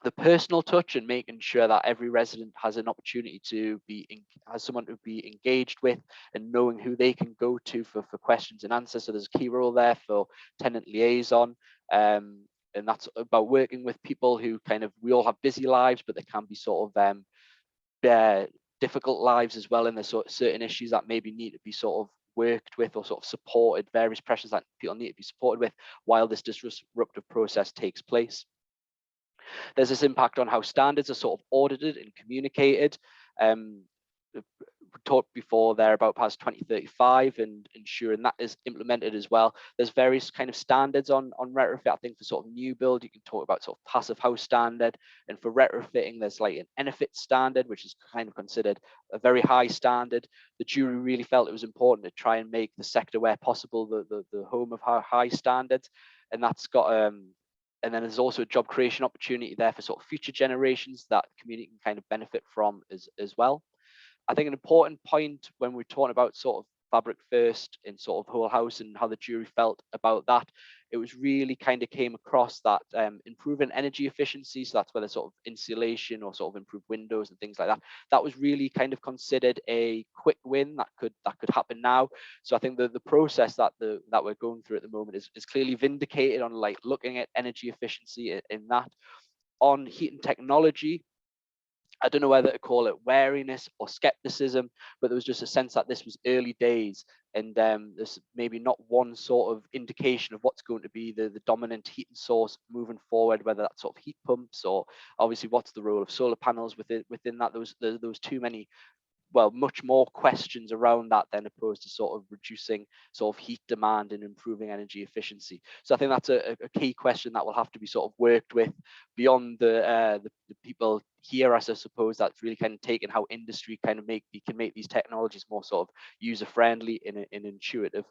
the personal touch and making sure that every resident has an opportunity to has someone to be engaged with, and knowing who they can go to for questions and answers. So there's a key role there for tenant liaison, and that's about working with people who we all have busy lives, but there can be sort of difficult lives as well, and there's certain issues that maybe need to be sort of worked with or sort of supported, various pressures that people need to be supported with while this disruptive process takes place. There's this impact on how standards are sort of audited and communicated. talked before there about past 2035 and ensuring that is implemented as well. There's various kind of standards on retrofit. I think for sort of new build, you can talk about sort of passive house standard, and for retrofitting, there's like an Enefit standard, which is kind of considered a very high standard. The jury really felt it was important to try and make the sector where possible the home of high standards, and that's got and then there's also a job creation opportunity there for sort of future generations that the community can kind of benefit from as well. I think an important point when we're talking about sort of fabric first in sort of whole house and how the jury felt about that, it was really kind of came across that improving energy efficiency, so that's whether sort of insulation or sort of improved windows and things like that, that was really kind of considered a quick win that could happen now. So I think the process that we're going through at the moment is clearly vindicated on like looking at energy efficiency in that. On heating technology, I don't know whether to call it wariness or skepticism, but there was just a sense that this was early days, and there's maybe not one sort of indication of what's going to be the dominant heating source moving forward, whether that's sort of heat pumps or obviously what's the role of solar panels within that. There was too many, well, much more questions around that than opposed to sort of reducing sort of heat demand and improving energy efficiency. So I think that's a key question that will have to be sort of worked with beyond the people here, I suppose, that's really kind of taken how industry kind of can make these technologies more sort of user friendly and intuitive.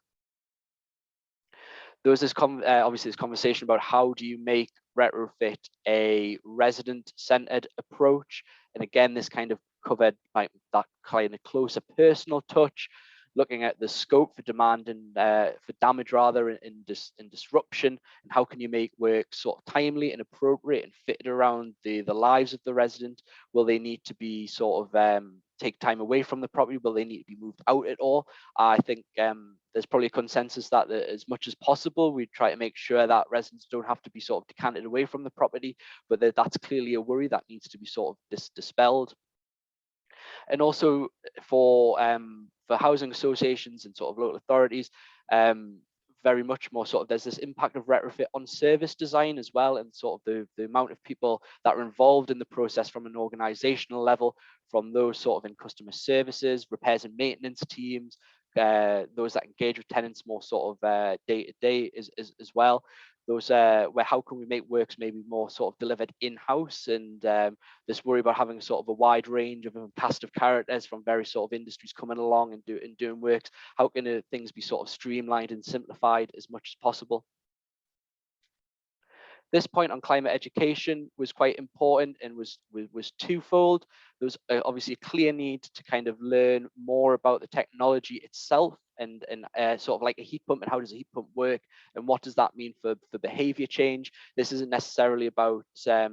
There was this obviously this conversation about how do you make retrofit a resident-centered approach, and again, this kind of covered like that kind of closer personal touch, looking at the scope for demand and for damage rather in disruption, and how can you make work sort of timely and appropriate and fitted around the lives of the resident. Will they need to be sort of take time away from the property? Will they need to be moved out at all? I think there's probably a consensus that as much as possible, we try to make sure that residents don't have to be sort of decanted away from the property, but that's clearly a worry that needs to be sort of dispelled. And also for housing associations and sort of local authorities, very much more sort of there's this impact of retrofit on service design as well, and sort of the amount of people that are involved in the process from an organizational level, from those sort of in customer services, repairs and maintenance teams, those that engage with tenants more sort of day to day as well. Those where how can we make works maybe more sort of delivered in-house, and this worry about having sort of a wide range of a cast of characters from various sort of industries coming along and doing works. How can things be sort of streamlined and simplified as much as possible? This point on climate education was quite important and was twofold. There was obviously a clear need to kind of learn more about the technology itself and sort of like a heat pump, and how does a heat pump work, and what does that mean for behavior change. This isn't necessarily about sort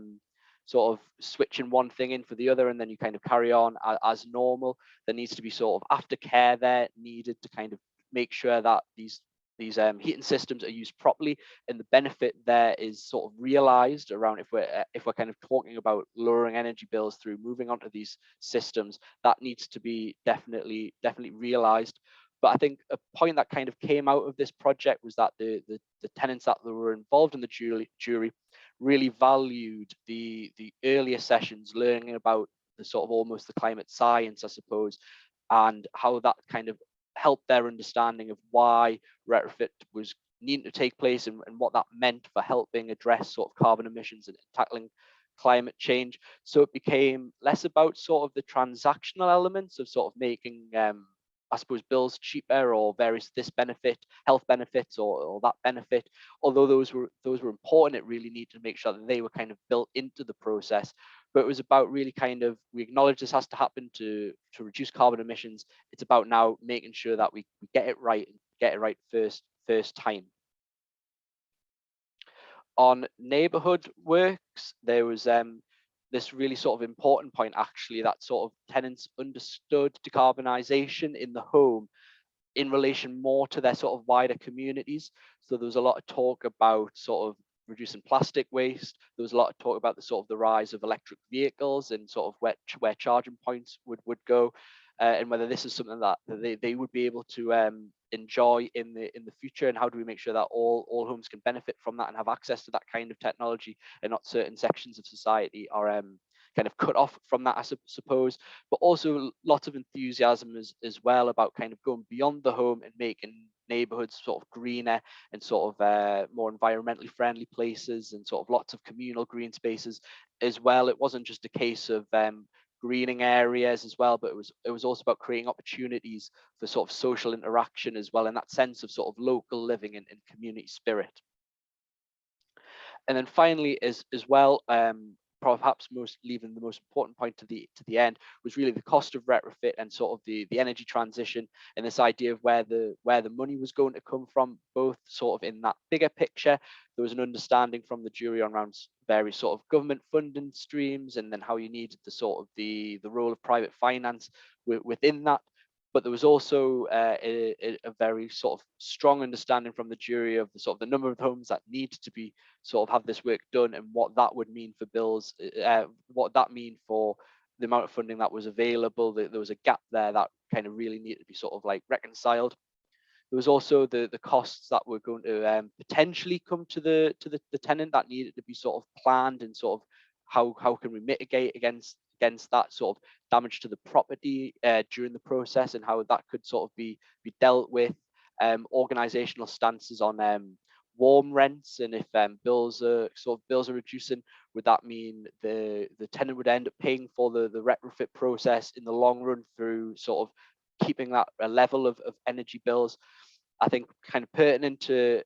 of switching one thing in for the other and then you kind of carry on as normal. There needs to be sort of aftercare there needed to kind of make sure that these heating systems are used properly, and the benefit there is sort of realized around if we're kind of talking about lowering energy bills through moving onto these systems. That needs to be definitely realized. But I think a point that kind of came out of this project was that the tenants that were involved in the jury really valued the earlier sessions, learning about the sort of almost the climate science, I suppose, and how that kind of helped their understanding of why retrofit was needing to take place and what that meant for helping address sort of carbon emissions and tackling climate change. So it became less about sort of the transactional elements of sort of making I suppose bills cheaper or various this benefit, health benefits or that benefit. Although those were important, it really needed to make sure that they were kind of built into the process. But it was about really kind of, we acknowledge this has to happen to reduce carbon emissions. It's about now making sure that we get it right and get it right first time. On neighborhood works, there was this really sort of important point actually, that sort of tenants understood decarbonisation in the home in relation more to their sort of wider communities. So there was a lot of talk about sort of reducing plastic waste. There was a lot of talk about the sort of the rise of electric vehicles and sort of where charging points would go, and whether this is something that they would be able to enjoy in the future, and how do we make sure that all homes can benefit from that and have access to that kind of technology, and not certain sections of society are kind of cut off from that, I suppose, but also lots of enthusiasm as well about kind of going beyond the home and making neighborhoods sort of greener and sort of more environmentally friendly places, and sort of lots of communal green spaces as well. It wasn't just a case of greening areas as well, but it was also about creating opportunities for sort of social interaction as well, and that sense of sort of local living and community spirit. And then finally, as well, perhaps leaving the most important point to the end, was really the cost of retrofit and sort of the energy transition, and this idea of where the money was going to come from, both sort of in that bigger picture. There was an understanding from the jury around various sort of government funding streams, and then how you needed the sort of the role of private finance within that. But there was also a very sort of strong understanding from the jury of the sort of the number of homes that needed to be sort of have this work done, and what that would mean for bills, what that mean for the amount of funding that was available. There was a gap there that kind of really needed to be sort of like reconciled. There was also the costs that were going to potentially come to the tenant that needed to be sort of planned, and sort of how can we mitigate against that sort of damage to the property during the process, and how that could sort of be dealt with. Organizational stances on warm rents, and if bills are reducing, would that mean the tenant would end up paying for the retrofit process in the long run through sort of keeping that a level of energy bills? I think kind of pertinent to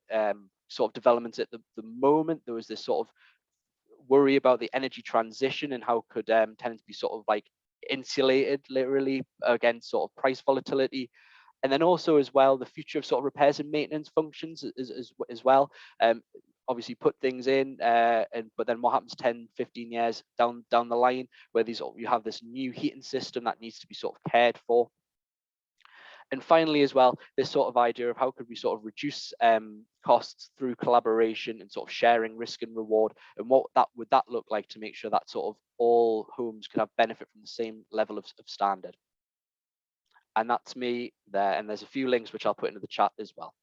sort of developments at the moment, there was this sort of worry about the energy transition, and how could tenants be sort of like insulated literally against sort of price volatility. And then also as well, the future of sort of repairs and maintenance functions as well. Obviously put things in, but then what happens 10, 15 years down the line, where you have this new heating system that needs to be sort of cared for. And finally as well, this sort of idea of how could we sort of reduce costs through collaboration and sort of sharing risk and reward, and what would that look like to make sure that sort of all homes could have benefit from the same level of standard. And that's me there, and there's a few links which I'll put into the chat as well.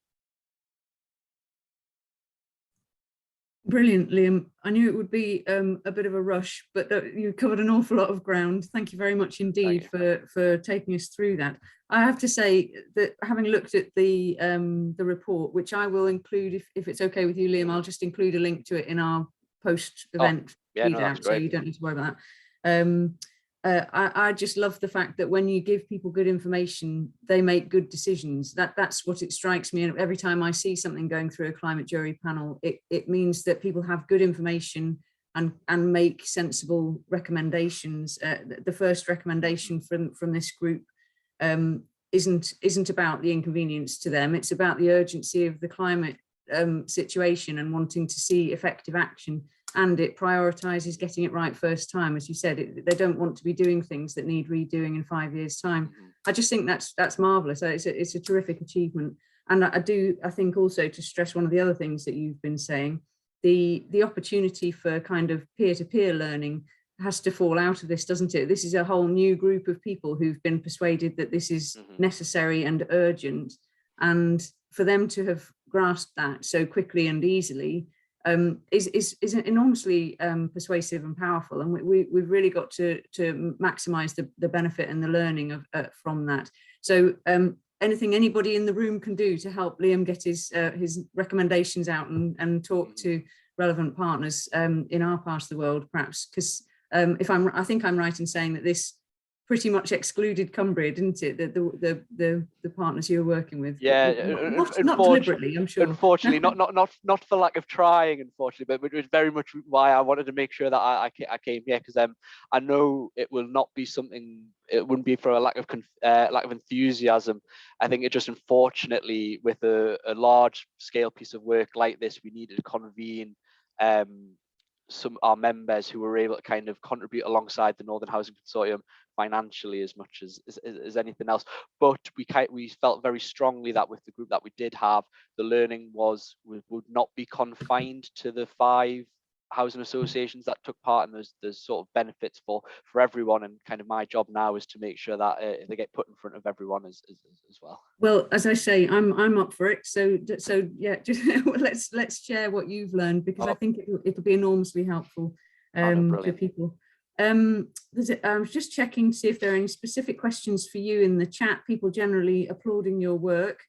Brilliant, Liam. I knew it would be a bit of a rush, but you covered an awful lot of ground. Thank you very much indeed for taking us through that. I have to say that having looked at the report, which I will include, if it's okay with you, Liam, I'll just include a link to it in our post-event readout, so you don't need to worry about that. I just love the fact that when you give people good information, they make good decisions. That's what it strikes me. And every time I see something going through a climate jury panel, it means that people have good information and make sensible recommendations. The first recommendation from this group isn't about the inconvenience to them. It's about the urgency of the climate situation and wanting to see effective action. And it prioritizes getting it right first time. As you said, they don't want to be doing things that need redoing in 5 years' time. I just think that's marvelous. It's a terrific achievement. And I think also, to stress one of the other things that you've been saying, the opportunity for kind of peer-to-peer learning has to fall out of this, doesn't it? This is a whole new group of people who've been persuaded that this is necessary and urgent. And for them to have grasped that so quickly and easily is enormously persuasive and powerful, and we've really got to maximise the benefit and the learning from that. So anything anybody in the room can do to help Liam get his recommendations out and talk to relevant partners in our part of the world, perhaps, because I think I'm right in saying that this pretty much excluded Cumbria, didn't it? The partners you were working with. Yeah, not deliberately, I'm sure. Unfortunately, not for lack of trying, unfortunately, but it was very much why I wanted to make sure that I came here, because I know it will not be something. It wouldn't be for a lack of enthusiasm. I think it just, unfortunately, with a large scale piece of work like this, we needed to convene some our members who were able to kind of contribute alongside the Northern Housing Consortium financially as much as anything else. But we felt very strongly that with the group that we did have, the learning would not be confined to the 5 housing associations that took part, and there's sort of benefits for everyone. And kind of my job now is to make sure that they get put in front of everyone as well. Well, as I say, I'm up for it. So yeah, just let's share what you've learned, because I think it'll be enormously helpful for people. I was just checking to see if there are any specific questions for you in the chat. People generally applauding your work.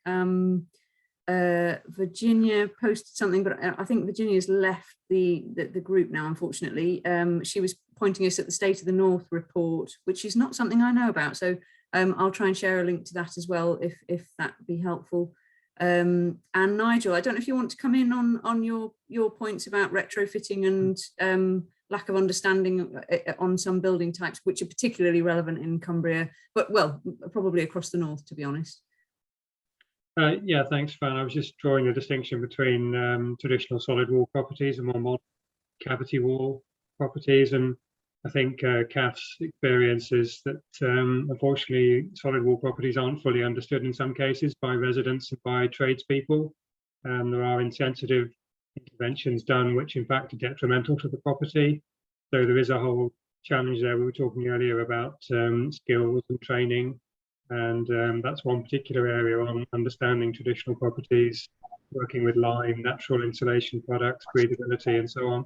Virginia posted something, but I think Virginia's left the group now, unfortunately. She was pointing us at the State of the North report, which is not something I know about. So I'll try and share a link to that as well, if that would be helpful. And Nigel, I don't know if you want to come in on your points about retrofitting and lack of understanding on some building types, which are particularly relevant in Cumbria, but well, probably across the north, to be honest. Yeah, thanks, Fran. I was just drawing a distinction between traditional solid wall properties and more modern cavity wall properties. And I think Kath's experience is that unfortunately solid wall properties aren't fully understood in some cases by residents and by tradespeople. There are insensitive interventions done which in fact are detrimental to the property. So there is a whole challenge there. We were talking earlier about skills and training, and that's one particular area on understanding traditional properties, working with lime, natural insulation products, breathability and so on.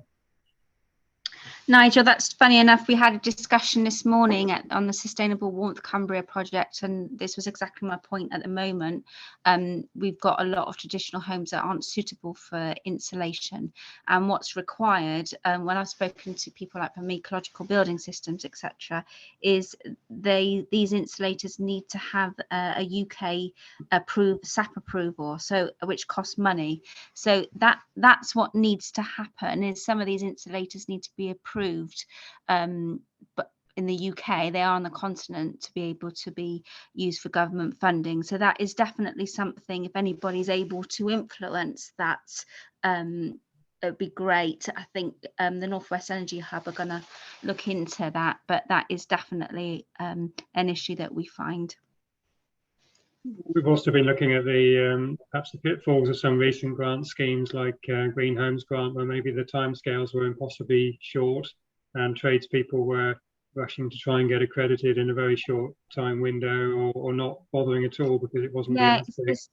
Nigel, that's funny enough. We had a discussion this morning on the Sustainable Warmth Cumbria project, and this was exactly my point at the moment. We've got a lot of traditional homes that aren't suitable for insulation, and what's required when I've spoken to people like from ecological building systems, etc., is these insulators need to have a UK approved SAP approval, so which costs money. So that's what needs to happen. Is some of these insulators need to be approved, but in the UK they are on the continent to be able to be used for government funding. So that is definitely something, if anybody's able to influence that, it'd be great. I think the Northwest Energy Hub are going to look into that, but that is definitely an issue that we find. We've also been looking at the perhaps the pitfalls of some recent grant schemes like Green Homes Grant, where maybe the timescales were impossibly short and tradespeople were rushing to try and get accredited in a very short time window, or not bothering at all because it wasn't realistic. This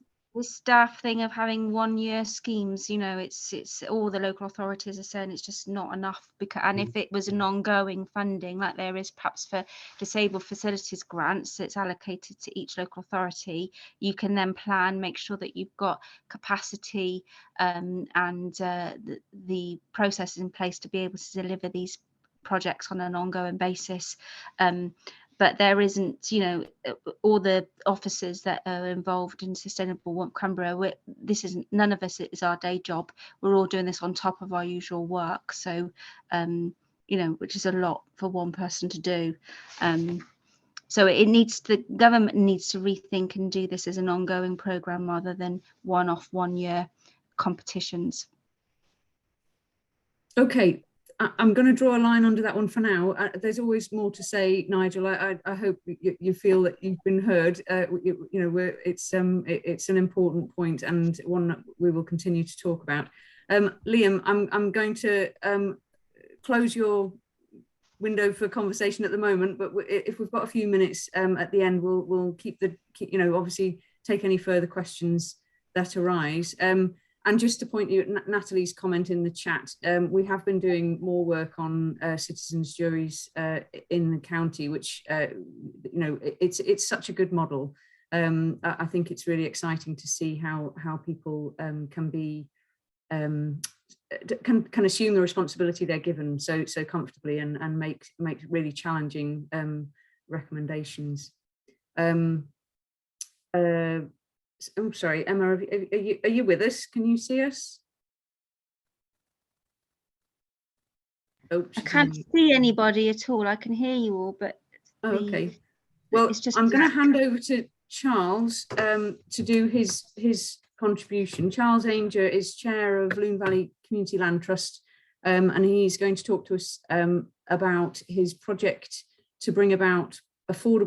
staff thing of having 1 year schemes, you know, it's all the local authorities are saying it's just not enough, because, and if it was an ongoing funding like there is perhaps for disabled facilities grants that's allocated to each local authority, you can then plan, make sure that you've got capacity and the processes in place to be able to deliver these projects on an ongoing basis. But there isn't, you know, all the officers that are involved in Sustainable Warmth Cumbria, none of us is our day job. We're all doing this on top of our usual work. So, you know, which is a lot for one person to do. So the government needs to rethink and do this as an ongoing programme rather than one-off 1 year competitions. Okay. I'm going to draw a line under that one for now. There's always more to say, Nigel. I hope you feel that you've been heard. You know, it's an important point and one that we will continue to talk about. Liam, I'm going to close your window for conversation at the moment, but if we've got a few minutes at the end, we'll keep you know, obviously take any further questions that arise. And just to point you at Natalie's comment in the chat, we have been doing more work on citizens' juries in the county, which, you know, it's such a good model. I think it's really exciting to see how people can be, can assume the responsibility they're given so comfortably and make really challenging recommendations. I'm sorry, Emma, are you with us? Can you see us? Oh, I can't see anybody at all. I can hear you all, but okay. Well, I'm going to hand over to Charles to do his contribution. Charles Ainger is chair of Lune Valley Community Land Trust, and he's going to talk to us about his project to bring about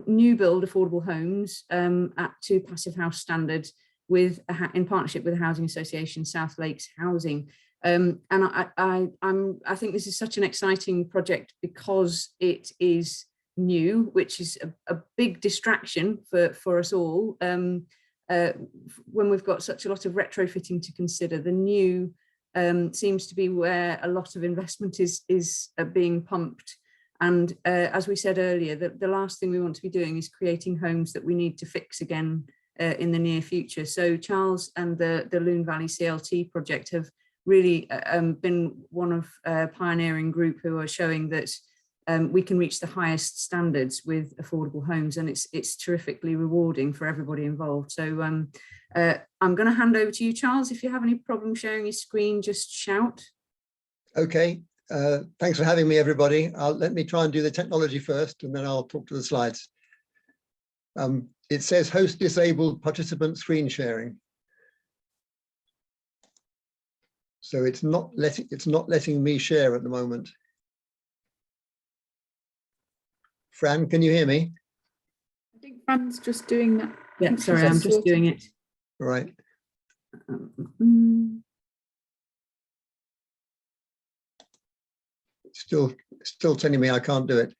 new build affordable homes to passive house standard in partnership with the Housing Association South Lakes Housing. And I think this is such an exciting project because it is new, which is a big distraction for us all. When we've got such a lot of retrofitting to consider, the new seems to be where a lot of investment is being pumped. And as we said earlier, the last thing we want to be doing is creating homes that we need to fix again in the near future. So Charles and the Lune Valley CLT project have really been one of a pioneering group who are showing that we can reach the highest standards with affordable homes, and it's terrifically rewarding for everybody involved. So I'm going to hand over to you, Charles. If you have any problem sharing your screen, just shout. Okay, thanks for having me, everybody. Let me try and do the technology first, and then I'll talk to the slides. It says host disabled participant screen sharing. So it's not letting me share at the moment. Fran, can you hear me? I think Fran's just doing that. Yeah, sorry, I'm just doing it. All right. Still telling me I can't do it.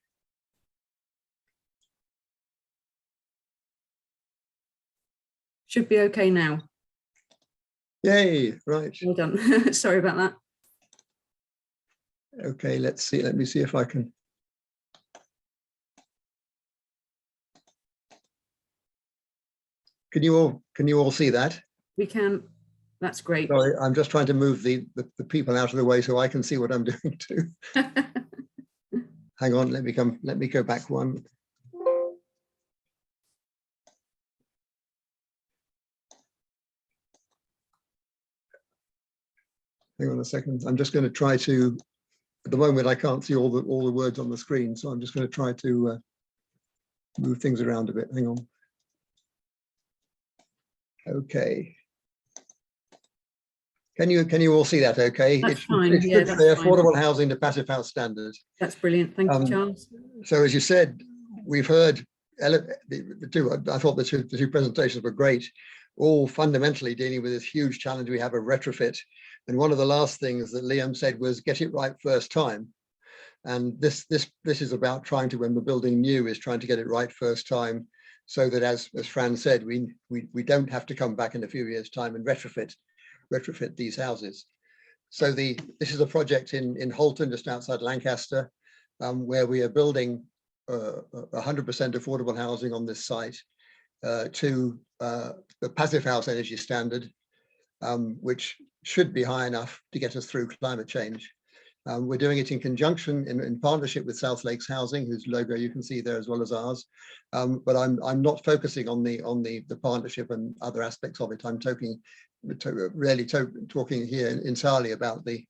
Should be okay now. Yay, right. Well done. Sorry about that. Okay, let's see. Let me see if I can. Can you all see that? We can. That's great. Sorry, I'm just trying to move the people out of the way so I can see what I'm doing too. Hang on, let me go back one. Hang on a second. I'm just going to try to, at the moment I can't see all the words on the screen, so I'm just going to try to move things around a bit. Hang on. Okay. Can you all see that okay? That's fine. It Yeah, should that's say fine. affordable housing to passive house standard. That's brilliant. Thank you, Charles. So as you said, we've heard the two, I thought the two presentations were great, all fundamentally dealing with this huge challenge we have of retrofit. And one of the last things that Liam said was get it right first time. And this is about trying to, when we're building new, is trying to get it right first time, so that as Fran said, we don't have to come back in a few years' time and retrofit these houses. So this is a project in Holton, just outside Lancaster, where we are building 100% affordable housing on this site to the passive house energy standard, which should be high enough to get us through climate change. We're doing it in conjunction, in partnership with South Lakes Housing, whose logo you can see there as well as ours. But I'm not focusing on the partnership and other aspects of it. I'm really talking here entirely about the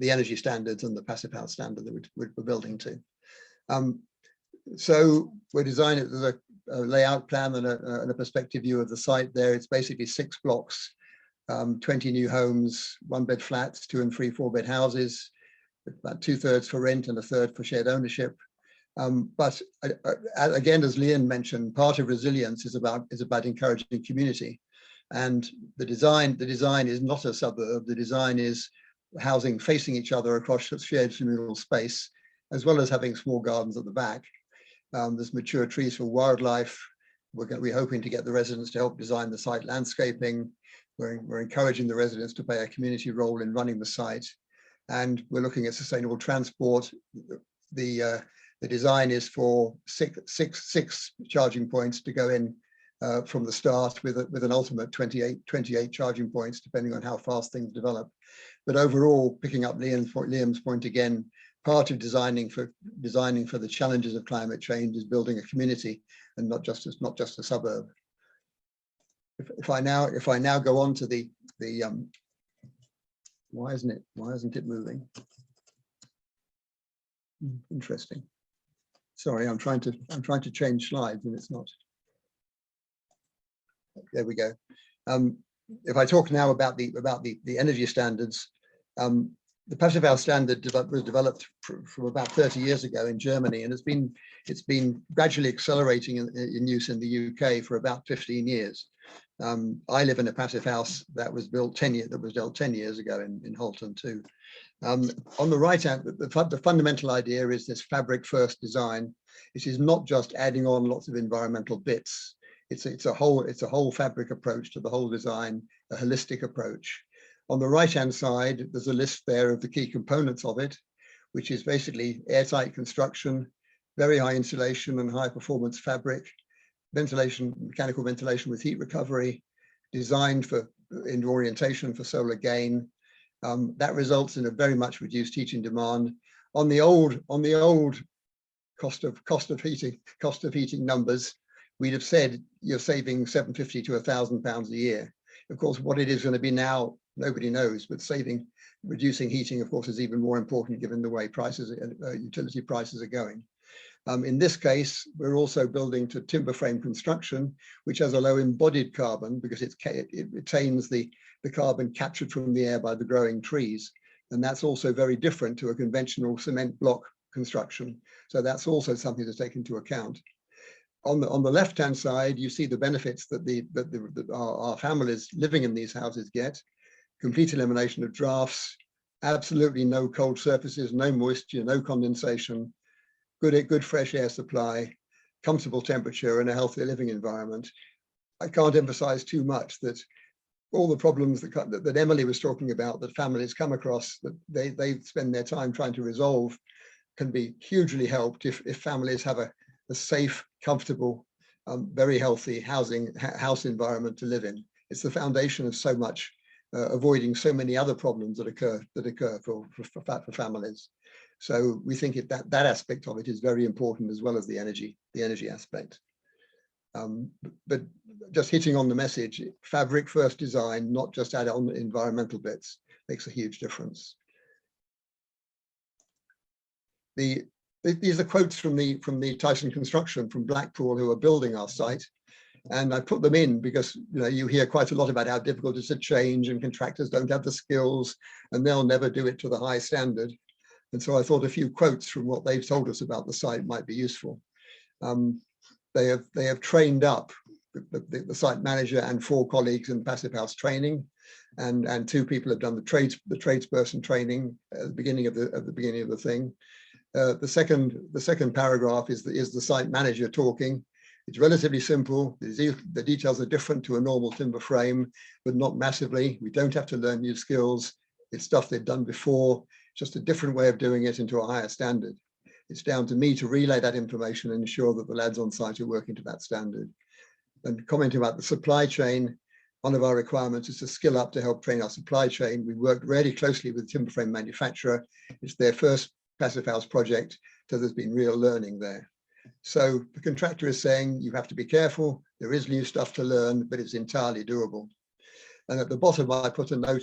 energy standards and the passive house standard that we're building to. So we're designing it with a layout plan and a perspective view of the site there. It's basically 6 blocks, 20 new homes, 1-bed flats, 2- and 3- 4-bed houses, about 2/3 for rent and 1/3 for shared ownership. But again, as Liam mentioned, part of resilience is about encouraging community. And the design is not a suburb. The design is housing facing each other across shared communal space, as well as having small gardens at the back. There's mature trees for wildlife. We're hoping to get the residents to help design the site landscaping. We're encouraging the residents to play a community role in running the site. And we're looking at sustainable transport. The design is for six charging points to go in from the start, with an ultimate 28 charging points, depending on how fast things develop. But overall, picking up Liam's point again, part of designing for the challenges of climate change is building a community and not just a suburb. If I now go on to the why isn't it moving? Interesting. Sorry, I'm trying to change slides and it's not. There we go. If I talk now about the energy standards, the passive house standard was developed from about 30 years ago in Germany, and it's been gradually accelerating in use in the UK for about 15 years. I live in a passive house that was built 10 years ago in Holton too. On the right hand, the fundamental idea is this fabric first design. It is not just adding on lots of environmental bits. It's a whole fabric approach to the whole design, a holistic approach. On the right hand side, there's a list there of the key components of it. which is basically airtight construction, very high insulation and high performance fabric, ventilation, mechanical ventilation with heat recovery, designed for in orientation for solar gain. That results in a very much reduced heating demand. On the old cost of heating numbers, we'd have said you're saving £750 to £1,000 a year. Of course, what it is going to be now, nobody knows, but reducing heating, of course, is even more important given the way utility prices are going. In this case, we're also building to timber frame construction, which has a low embodied carbon because it retains the carbon captured from the air by the growing trees. And that's also very different to a conventional cement block construction. So that's also something to take into account. On the left-hand side, you see the benefits that our families living in these houses get. Complete elimination of drafts, absolutely no cold surfaces, no moisture, no condensation, good fresh air supply, comfortable temperature, and a healthy living environment. I can't emphasize too much that all the problems that Emily was talking about, that families come across, that they spend their time trying to resolve, can be hugely helped if families have a safe, comfortable, very healthy house environment to live in. It's the foundation of so much, avoiding so many other problems that occur for families. So we think that aspect of it is very important, as well as the energy aspect. But just hitting on the message, fabric first design, not just add on the environmental bits, makes a huge difference. These are quotes from the Tyson Construction from Blackpool, who are building our site. And I put them in because you hear quite a lot about how difficult it is to change, and contractors don't have the skills and they'll never do it to the high standard. And so I thought a few quotes from what they've told us about the site might be useful. They have trained up the site manager and 4 colleagues in passive house training, and 2 people have done the tradesperson training at the beginning of the thing. The second paragraph is the site manager talking. It's relatively simple. The details are different to a normal timber frame, but not massively. We don't have to learn new skills. It's stuff they've done before, just a different way of doing it into a higher standard. It's down to me to relay that information and ensure that the lads on site are working to that standard. And commenting about the supply chain, one of our requirements is to skill up to help train our supply chain. We worked really closely with the timber frame manufacturer. It's their first passive house project, so there's been real learning there. So the contractor is saying you have to be careful. There is new stuff to learn, but it's entirely doable. And at the bottom, I put a note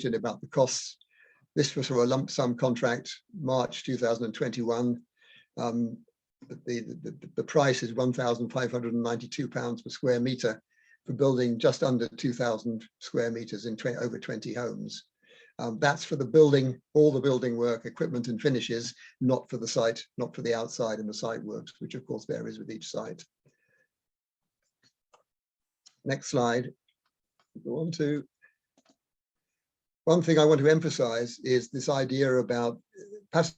in about the costs. This was for a lump sum contract, March 2021. The price is £1,592 per square metre for building just under 2,000 square metres in over 20 homes. That's for the building, all the building work, equipment and finishes, not for the site, not for the outside and the site works, which of course varies with each site. Next slide. Go on to. One thing I want to emphasize is this idea about passive,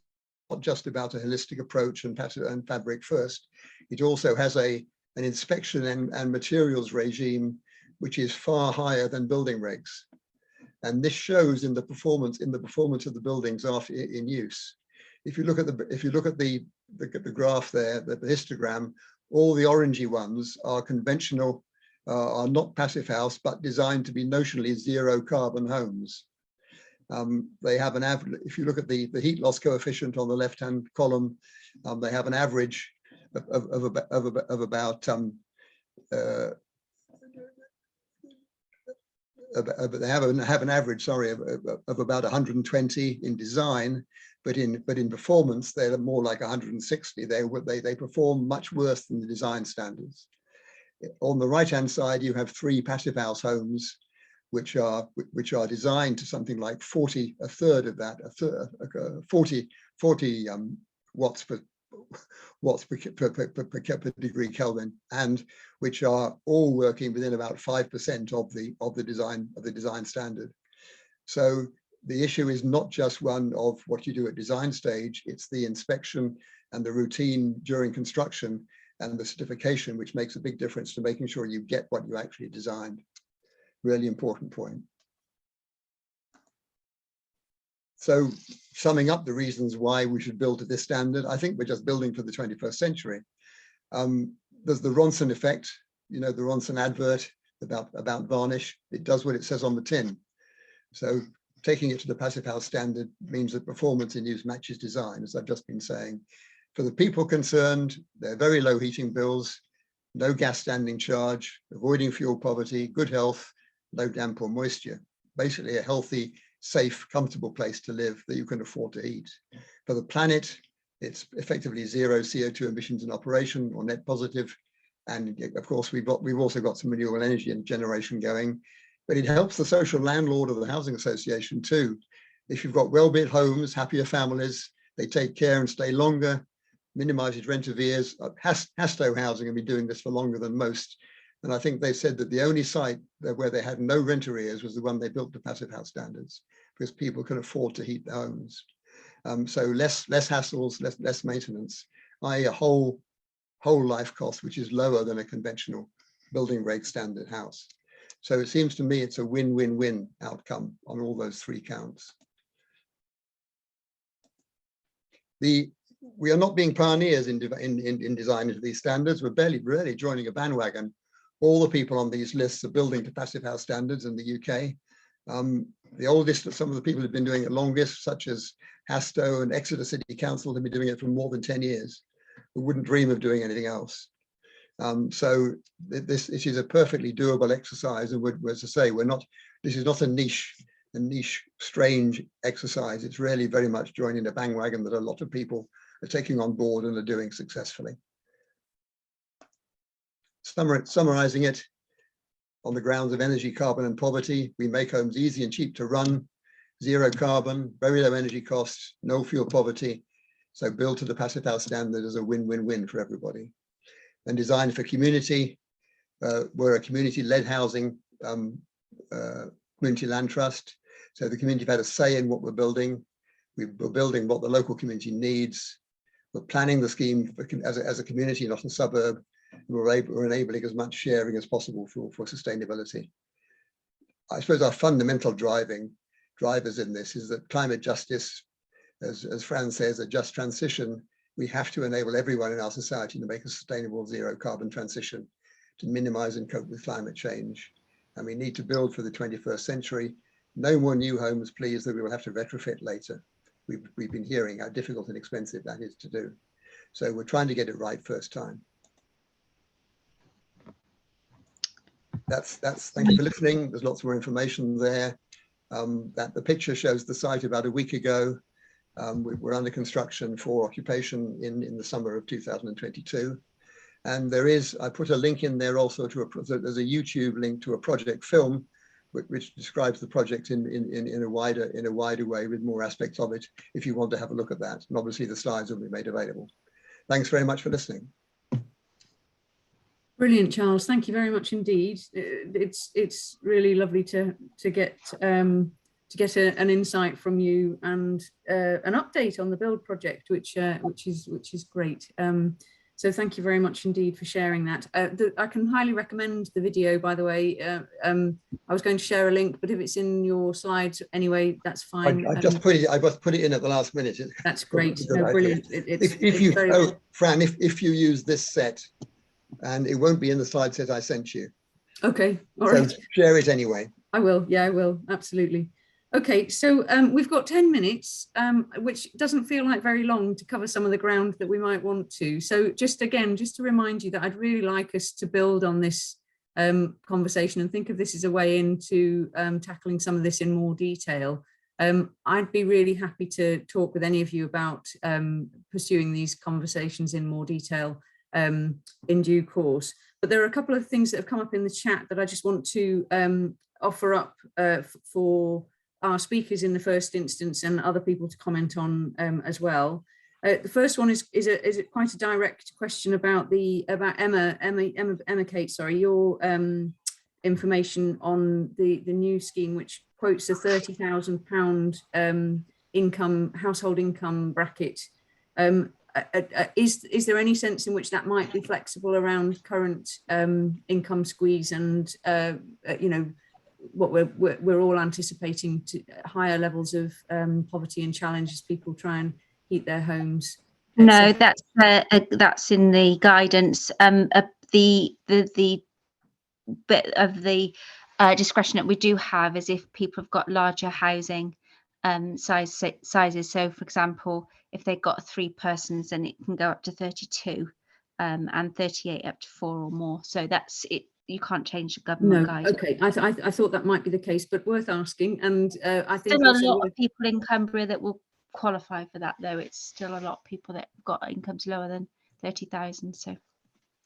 not just about a holistic approach and passive and fabric first. It also has an inspection and materials regime which is far higher than building regs. And this shows in the performance of the buildings after in use. If you look at the graph there, the histogram, all the orangey ones are conventional, are not passive house, but designed to be notionally zero carbon homes. They have an average, if you look at the heat loss coefficient on the left-hand column, they have an average of about they have an average, sorry, of about 120 in design, but in performance they're more like 160. They perform much worse than the design standards. On the right-hand side, you have 3 passive house homes, which are designed to something like 40 watts per degree Kelvin, and which are all working within about 5% of the design standard. So the issue is not just one of what you do at design stage, it's the inspection and the routine during construction and the certification, which makes a big difference to making sure you get what you actually designed. Really important point. So summing up the reasons why we should build to this standard, I think we're just building for the 21st century. There's the Ronson effect, you know, the Ronson advert about varnish. It does what it says on the tin. So taking it to the passive house standard means that performance in use matches design, as I've just been saying. For the people concerned, they're very low heating bills, no gas standing charge, avoiding fuel poverty, good health, no damp or moisture. Basically a healthy, safe, comfortable place to live that you can afford to heat. For the planet, it's effectively zero CO2 emissions in operation or net positive. And of course, we've also got some renewable energy and generation going, but it helps the social landlord of the housing association too. If you've got well-built homes, happier families, they take care and stay longer, minimises rent arrears. Hastow Housing have been doing this for longer than most. And I think they said that the only site where they had no rent arrears was the one they built to passive house standards, because people can afford to heat their homes. So less hassles, less maintenance, i.e. a whole life cost, which is lower than a conventional building rate standard house. So it seems to me it's a win-win-win outcome on all those three counts. We are not being pioneers in design into these standards. We're barely joining a bandwagon. All the people on these lists are building to passive house standards in the UK. The oldest, some of the people who've been doing it longest, such as Hastow and Exeter City Council, have been doing it for more than 10 years. We wouldn't dream of doing anything else. So it is a perfectly doable exercise. And as I say, this is not a niche, strange exercise. It's really very much joining a bandwagon that a lot of people are taking on board and are doing successfully. Summarizing it, on the grounds of energy, carbon and poverty, we make homes easy and cheap to run, zero carbon, very low energy costs, no fuel poverty. So build to the passive house standard is a win-win-win for everybody. And designed for community, we're a community-led housing community land trust. So the community have had a say in what we're building. We're building what the local community needs. We're planning the scheme as a community, not a suburb. We're enabling as much sharing as possible for sustainability. I suppose our fundamental drivers in this is that climate justice, as Fran says, a just transition. We have to enable everyone in our society to make a sustainable zero carbon transition to minimize and cope with climate change. And we need to build for the 21st century. No more new homes, please, that we will have to retrofit later. We've been hearing how difficult and expensive that is to do. So we're trying to get it right first time. Thank you for listening. There's lots more information there. That the picture shows the site about a week ago. We're under construction for occupation in the summer of 2022. And I put a link in there also there's a YouTube link to a project film, which describes the project in a wider way with more aspects of it, if you want to have a look at that. And obviously the slides will be made available. Thanks very much for listening. Brilliant, Charles. Thank you very much indeed. It's really lovely to get an insight from you and an update on the build project, which is great. So thank you very much indeed for sharing that. I can highly recommend the video, by the way. I was going to share a link, but if it's in your slides anyway, that's fine. I just put it in at the last minute. That's great. No, brilliant. Fran, if you use this set, and it won't be in the slide set I sent you. Okay, all right. Share it anyway. I will. Yeah, I will. Absolutely. Okay, so we've got 10 minutes, which doesn't feel like very long to cover some of the ground that we might want to. So just to remind you that I'd really like us to build on this conversation and think of this as a way into tackling some of this in more detail. I'd be really happy to talk with any of you about pursuing these conversations in more detail in due course. But there are a couple of things that have come up in the chat that I just want to offer up for our speakers in the first instance and other people to comment on as well. The first one is quite a direct question about Emma Kate, sorry, your information on the new scheme, which quotes a £30,000 household income bracket. Is there any sense in which that might be flexible around current income squeeze and what we're all anticipating to higher levels of poverty and challenge as people try and heat their homes. No, that's in the guidance. The bit of the discretion that we do have is if people have got larger housing sizes. So, for example, if they've got 3 persons, then it can go up to 32, and 38 up to 4 or more. So that's it. You can't change the government guidance. Okay, I thought that might be the case, but worth asking. And I think still a lot of people in Cumbria that will qualify for that, though. It's still a lot of people that have got incomes lower than 30,000. So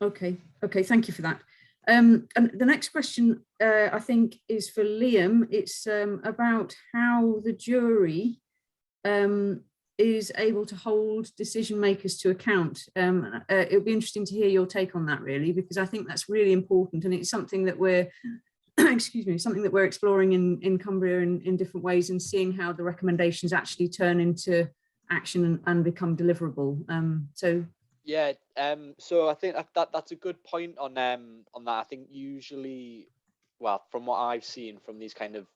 okay, thank you for that. And the next question I think is for Liam. It's about how the jury is able to hold decision makers to account. It would be interesting to hear your take on that, really, because I think that's really important, and it's something that we're excuse me, something that we're exploring in Cumbria in different ways, and seeing how the recommendations actually turn into action and become deliverable. So yeah, so I think that's a good point on that. I think usually, well, from what I've seen from these kind of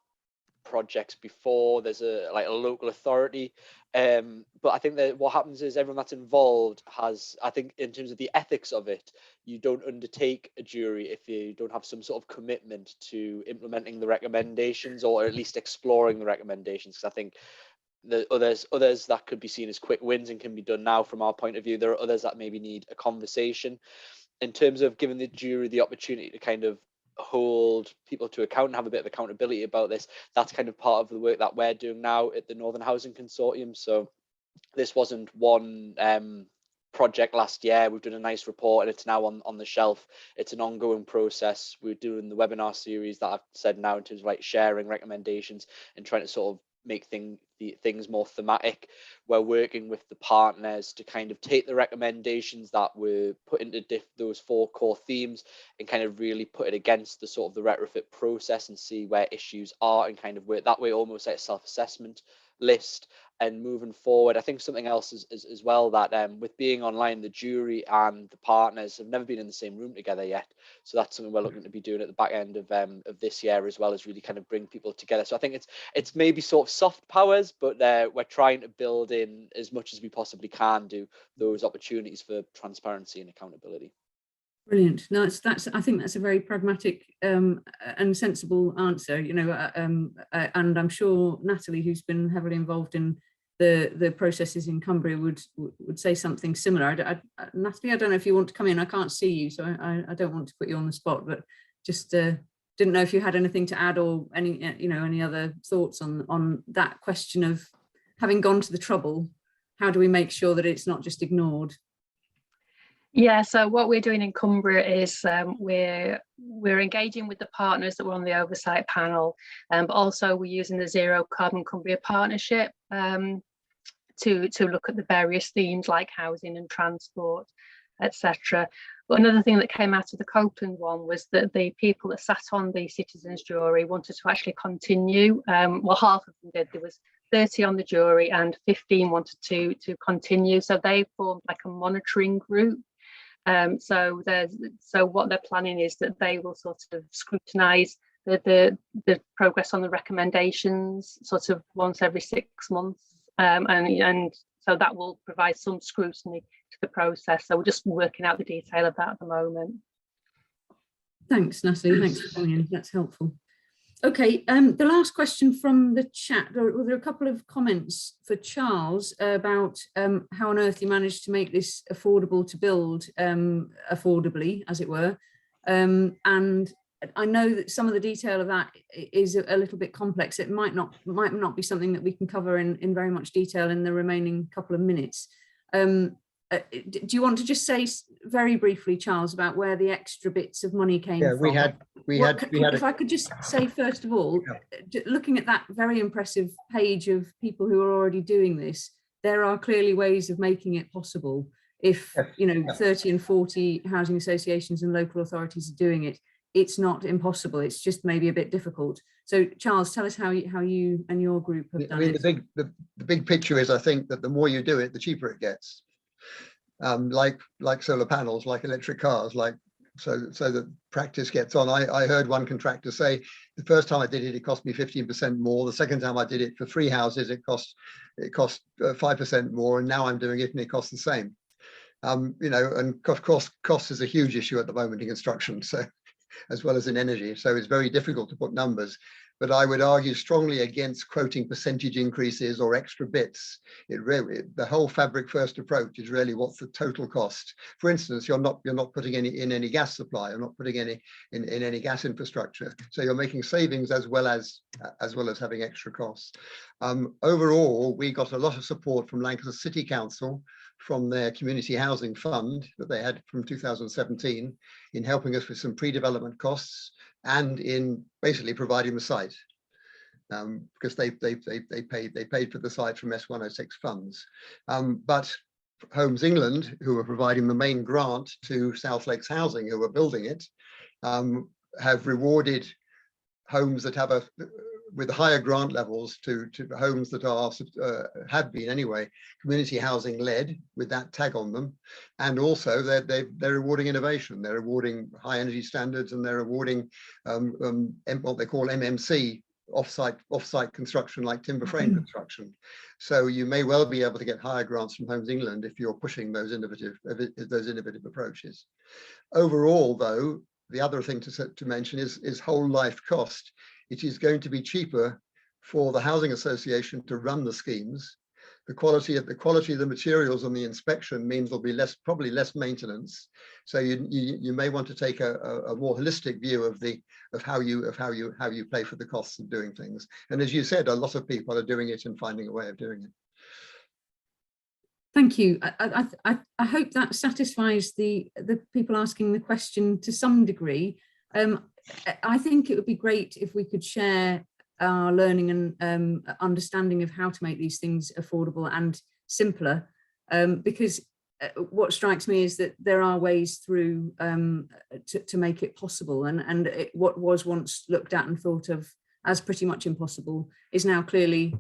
projects before, there's a local authority, but I think that what happens is everyone that's involved has, I think in terms of the ethics of it, you don't undertake a jury if you don't have some sort of commitment to implementing the recommendations, or at least exploring the recommendations. Because I think the others that could be seen as quick wins and can be done now from our point of view. There are others that maybe need a conversation in terms of giving the jury the opportunity to kind of hold people to account and have a bit of accountability about this. That's kind of part of the work that we're doing now at the Northern Housing Consortium. So this wasn't one project last year. We've done a nice report and it's now on the shelf. It's an ongoing process. We're doing the webinar series that I've said now in terms of like sharing recommendations and trying to sort of make things more thematic. We're working with the partners to kind of take the recommendations that were put into those 4 core themes and kind of really put it against the sort of the retrofit process and see where issues are, and kind of work that way, almost like a self-assessment list. And moving forward, I think something else is as well that with being online, the jury and the partners have never been in the same room together yet. So that's something we're looking to be doing at the back end of this year, as well as really kind of bring people together. So I think it's maybe sort of soft powers, but we're trying to build in as much as we possibly can do those opportunities for transparency and accountability. Brilliant. No, I think that's a very pragmatic and sensible answer. You know, and I'm sure Natalie, who's been heavily involved in the processes in Cumbria, would say something similar. Natalie, I don't know if you want to come in. I can't see you, so I don't want to put you on the spot, but just didn't know if you had anything to add, or any other thoughts on that question of having gone to the trouble. How do we make sure that it's not just ignored? Yeah, so what we're doing in Cumbria is we're engaging with the partners that were on the oversight panel, but also we're using the Zero Carbon Cumbria Partnership to look at the various themes like housing and transport, etc. But another thing that came out of the Copeland one was that the people that sat on the citizens jury wanted to actually continue. Well, half of them did. There was 30 on the jury and 15 wanted to continue. So they formed like a monitoring group. So what they're planning is that they will sort of scrutinise the progress on the recommendations sort of once every 6 months, and so that will provide some scrutiny to the process. So we're just working out the detail of that at the moment. Thanks, Natalie. Thanks for coming in. That's helpful. Okay, the last question from the chat. There are a couple of comments for Charles about how on earth you managed to make this affordable to build affordably, as it were. And I know that some of the detail of that is a little bit complex. It might not be something that we can cover in very much detail in the remaining couple of minutes. Do you want to just say very briefly, Charles, about where the extra bits of money came from? Yeah, if I could just say, first of all, looking at that very impressive page of people who are already doing this, there are clearly ways of making it possible. If 30 and 40 housing associations and local authorities are doing it, it's not impossible. It's just maybe a bit difficult. So, Charles, tell us how you and your group have done it. The big picture is, I think, that the more you do it, the cheaper it gets. Like solar panels, like electric cars, like so that practice gets on. I heard one contractor say, the first time I did it, it cost me 15% more. The second time I did it for 3 houses, it cost 5% more, and now I'm doing it and it costs the same. You know, and of course, cost is a huge issue at the moment in construction, so as well as in energy. So it's very difficult to put numbers. But I would argue strongly against quoting percentage increases or extra bits. The whole fabric first approach is really what's the total cost. For instance, you're not putting any gas supply, you're not putting any in any gas infrastructure. So you're making savings as well as having extra costs. Overall, we got a lot of support from Lancaster City Council, from their community housing fund that they had from 2017, in helping us with some pre-development costs and in basically providing the site, because they paid for the site from S106 funds. But Homes England, who are providing the main grant to South Lakes Housing, who are building it, have rewarded homes that have with higher grant levels to homes that are have been anyway community housing led, with that tag on them. And also they're rewarding innovation, they're rewarding high energy standards, and they're rewarding what they call MMC, off-site construction, like timber frame construction. So you may well be able to get higher grants from Homes England if you're pushing those innovative approaches. Overall, though, the other thing to mention is whole life cost. It is going to be cheaper for the housing association to run the schemes. The quality of the materials and the inspection means there'll be probably less maintenance. So you may want to take a more holistic view of how you pay for the costs of doing things. And as you said, a lot of people are doing it and finding a way of doing it. Thank you. I hope that satisfies the people asking the question to some degree. I think it would be great if we could share our learning and understanding of how to make these things affordable and simpler, because what strikes me is that there are ways through to make it possible, and what was once looked at and thought of as pretty much impossible is now clearly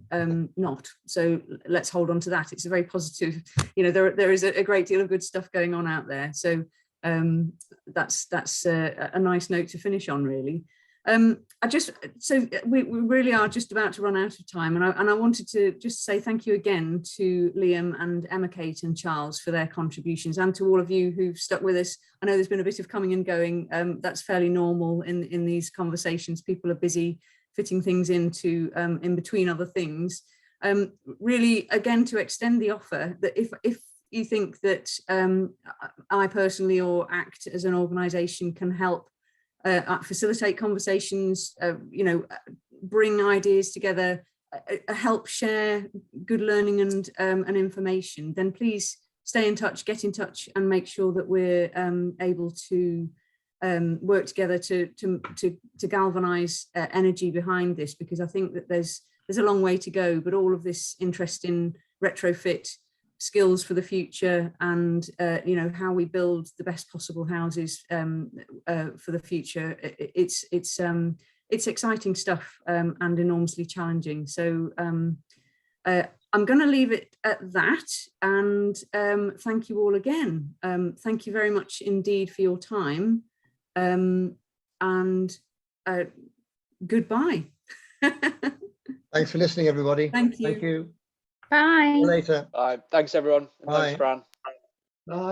not. So let's hold on to that. It's a very positive, you know, there is a great deal of good stuff going on out there. So that's a nice note to finish on, really. We really are just about to run out of time, and I wanted to just say thank you again to Liam and Emma Kate and Charles for their contributions, and to all of you who've stuck with us. I know there's been a bit of coming and going. That's fairly normal in these conversations. People are busy fitting things into in between other things. Really, again, to extend the offer that if you think that I personally or ACT as an organisation can help facilitate conversations, you know, bring ideas together, help share good learning and information, then please stay in touch, get in touch, and make sure that we're able to work together to galvanise energy behind this, because I think that there's a long way to go, but all of this interest in retrofit skills for the future, and you know, how we build the best possible houses for the future, it's exciting stuff and enormously challenging. So I'm going to leave it at that, and thank you all again. Thank you very much indeed for your time, and goodbye. Thanks for listening, everybody. Thank you. Thank you. Bye. See you later. Thanks, everyone. And Bye. thanks, Fran.